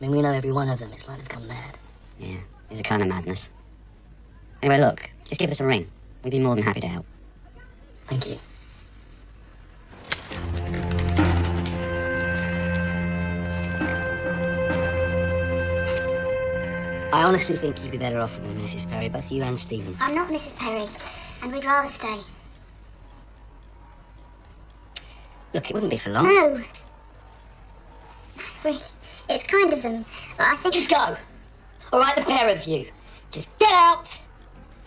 I mean, we know every one of them. It's like they've gone mad. Yeah, it's a kind of madness. Anyway, look, just give us a ring. We'd be more than happy to help. Thank you. I honestly think you'd be better off with Mrs. Perry, both you and Stephen. I'm not Mrs. Perry, and we'd rather stay. Look, it wouldn't be for long. No. Really, it's kind of them, but I think... Just go. All right, the pair of you. Just get out.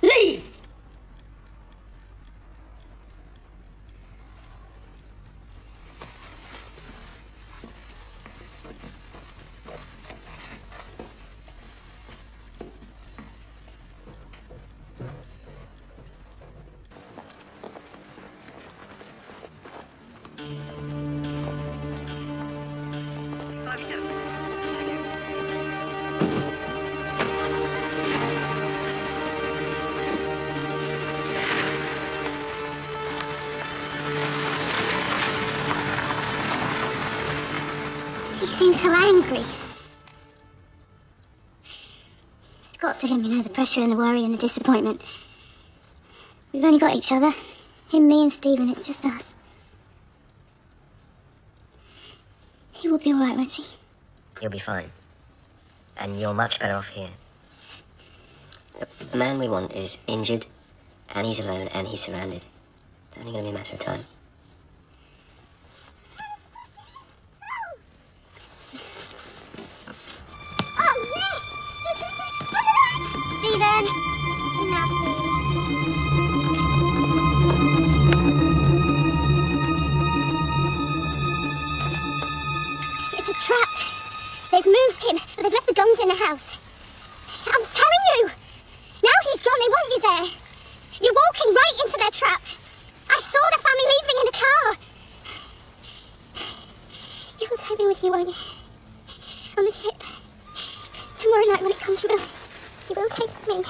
Leave. He seems so angry. It's got to him, you know, the pressure and the worry and the disappointment. We've only got each other. Him, me and Stephen, it's just us. He will be alright, won't he? You'll be fine. And you're much better off here. The man we want is injured, and he's alone, and he's surrounded. It's only going to be a matter of time. Oh, yes! Stephen! Now, please. It's a trap. They've moved him, but they've left the guns in the house. I'm telling you! Now he's gone, they want you there. You're walking right into their trap. I saw the family leaving in a car. You will take me with you, won't you? On the ship. Tomorrow night when it comes, you will take me.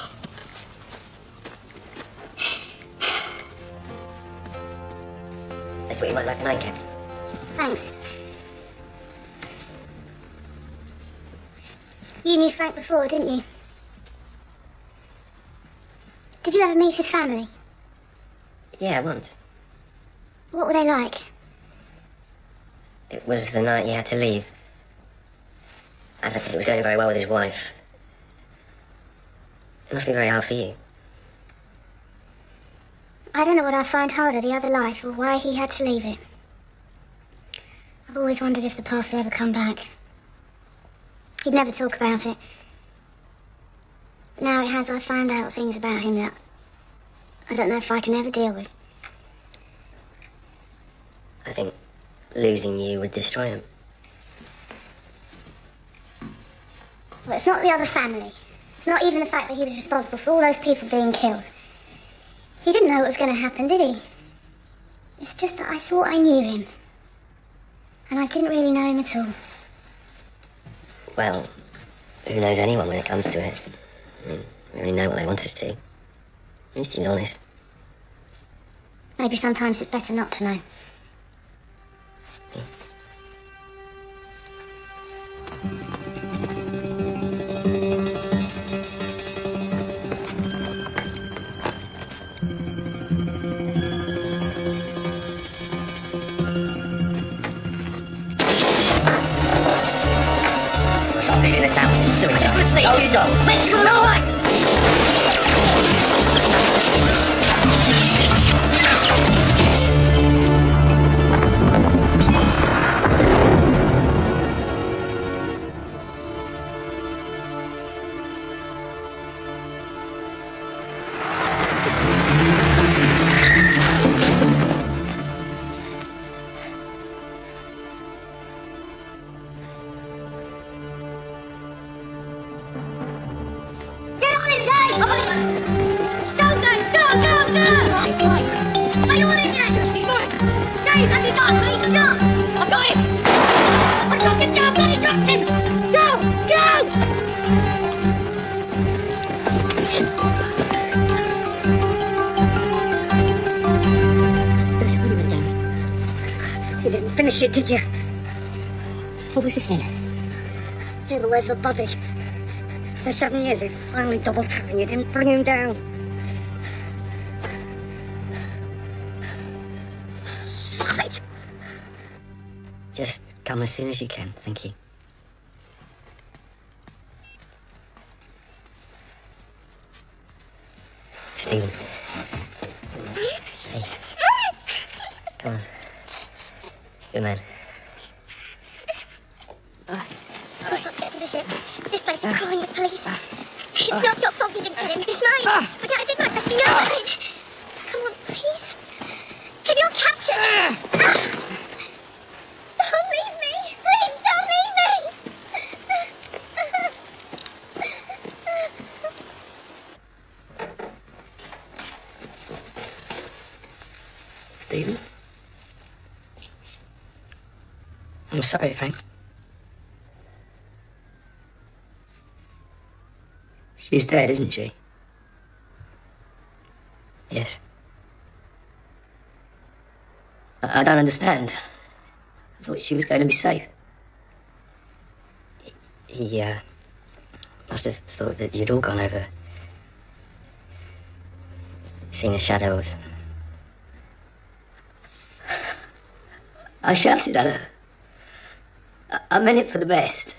I thought you might like a nightcap. Thanks. You knew Frank before, didn't you? Did you ever meet his family? Yeah, once. What were they like? It was the night he had to leave. I don't think it was going very well with his wife. It must be very hard for you. I don't know what I find harder, the other life or why he had to leave it. I've always wondered if the past will ever come back. He'd never talk about it. But now it has, I found out things about him that I don't know if I can ever deal with. I think losing you would destroy him. Well, it's not the other family. It's not even the fact that he was responsible for all those people being killed. He didn't know what was going to happen, did he? It's just that I thought I knew him. And I didn't really know him at all. Well, who knows anyone when it comes to it? I mean, we only know what they want us to. He seems honest. Maybe sometimes it's better not to know. Leaving this house is suicide. No, you don't. Let's go away! Get on it, Dave! Go, Dave! Go, go, go! Are you on it yet? Dave, have you got a clean shot? I've got him! I dropped him down, bloody dropped him! Go! Go! Bruce, wait a minute. You didn't finish it, did you? What was he saying? Yeah, but where's the body? After 7 years, he's finally double tapping. You didn't bring him down. Stop it! Just come as soon as you can, thank you. Stephen. Hey. Come on. Good man. We've got to get to the ship. This place is crawling with police. It's not your fault you didn't get him. It's mine. But I did my best, you know I did. Come on, please. If you're captured... Don't leave me. Please don't leave me. Stephen? I'm sorry, Frank. She's dead, isn't she? Yes. I don't understand. I thought she was going to be safe. He must have thought that you'd all gone over. Seen a shadow of... I shouted at her. I meant it for the best.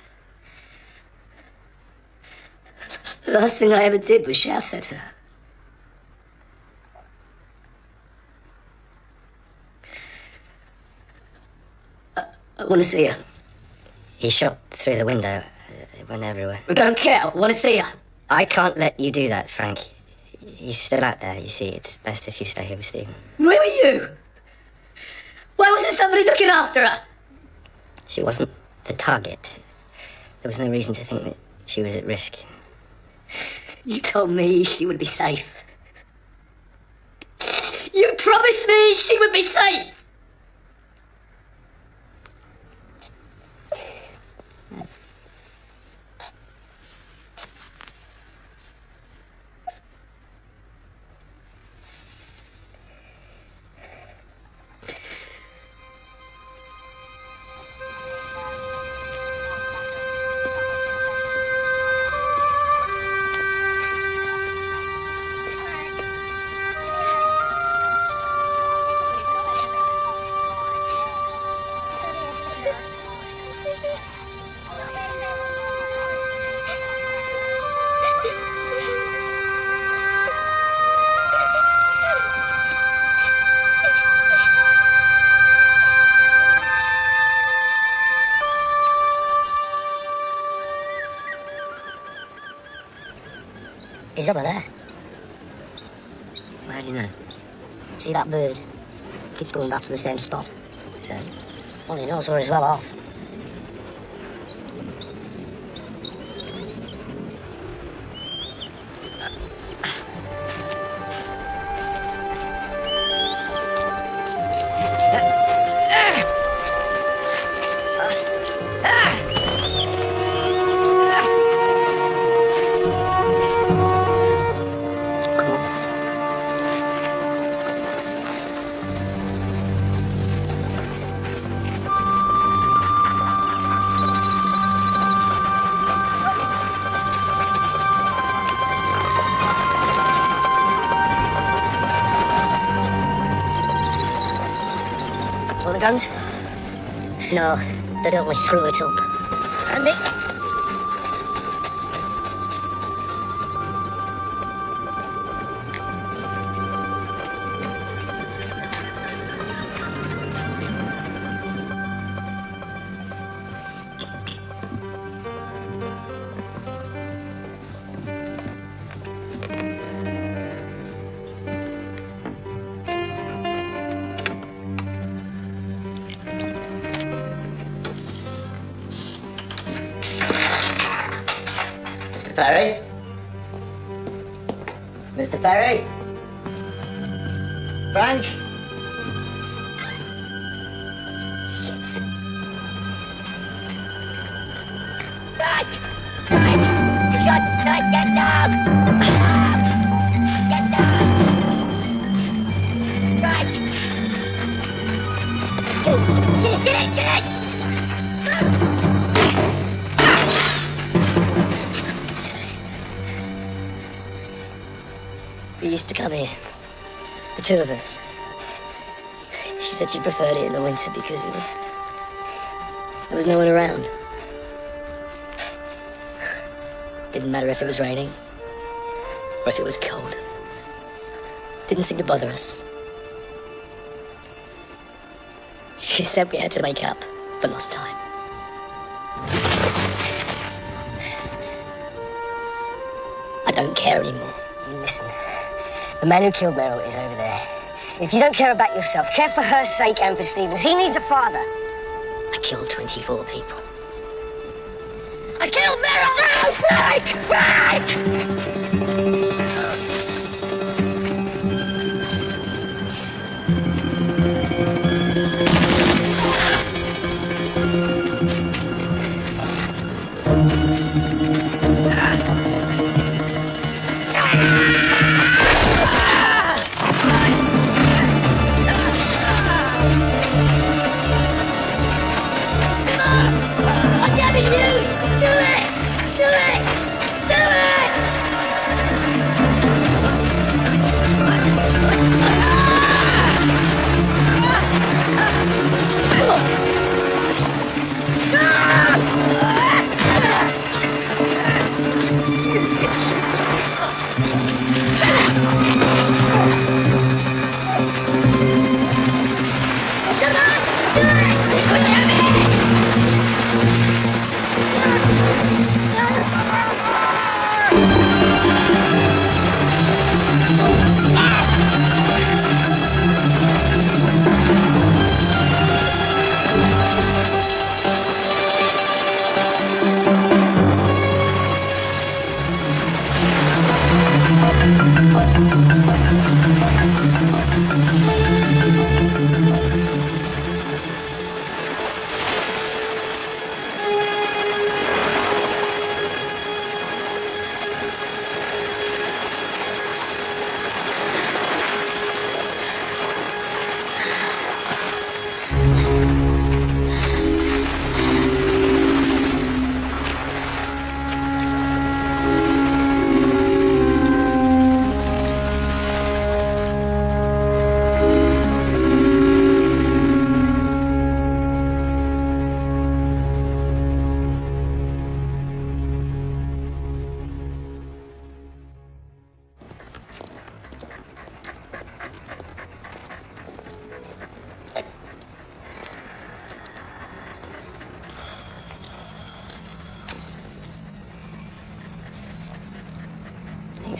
The last thing I ever did was shout at her. I want to see her. He shot through the window. It went everywhere. I don't care. I want to see her. I can't let you do that, Frank. He's still out there, you see. It's best if you stay here with Stephen. Where were you? Why wasn't somebody looking after her? She wasn't the target. There was no reason to think that she was at risk. You told me she would be safe. You promised me she would be safe. He's over there. How do you know? See that bird? Keeps going back to the same spot. So, Well, he knows where he's well off. Want the guns? No, they don't want to screw it up. Andy? Mr. Perry? Mr. Perry? Frank? Shit. Frank! Frank! For God's sake, get down! Get down! Frank! Get it! We used to come here, the two of us. She said she preferred it in the winter because there was no one around. Didn't matter if it was raining or if it was cold. Didn't seem to bother us. She said we had to make up for lost time. I don't care anymore. You listen. The man who killed Merrill is over there. If you don't care about yourself, care for her sake and for Stephen's. He needs a father. I killed 24 people. I killed Merrill! No, Frank! Frank! I'm giving you! Do it! Do it! Do it!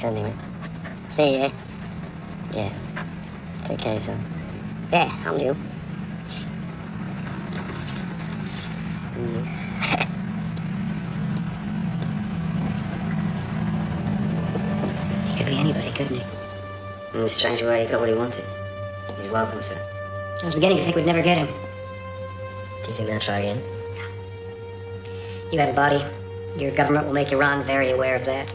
Thanks anyway. See you. Yeah. Take care of yourself. Yeah, I'll do. He could be anybody, couldn't he? In a strange way, he got what he wanted. He's welcome to it. I was beginning to think we'd never get him. Do you think they'll try again? You have a body. Your government will make Iran very aware of that.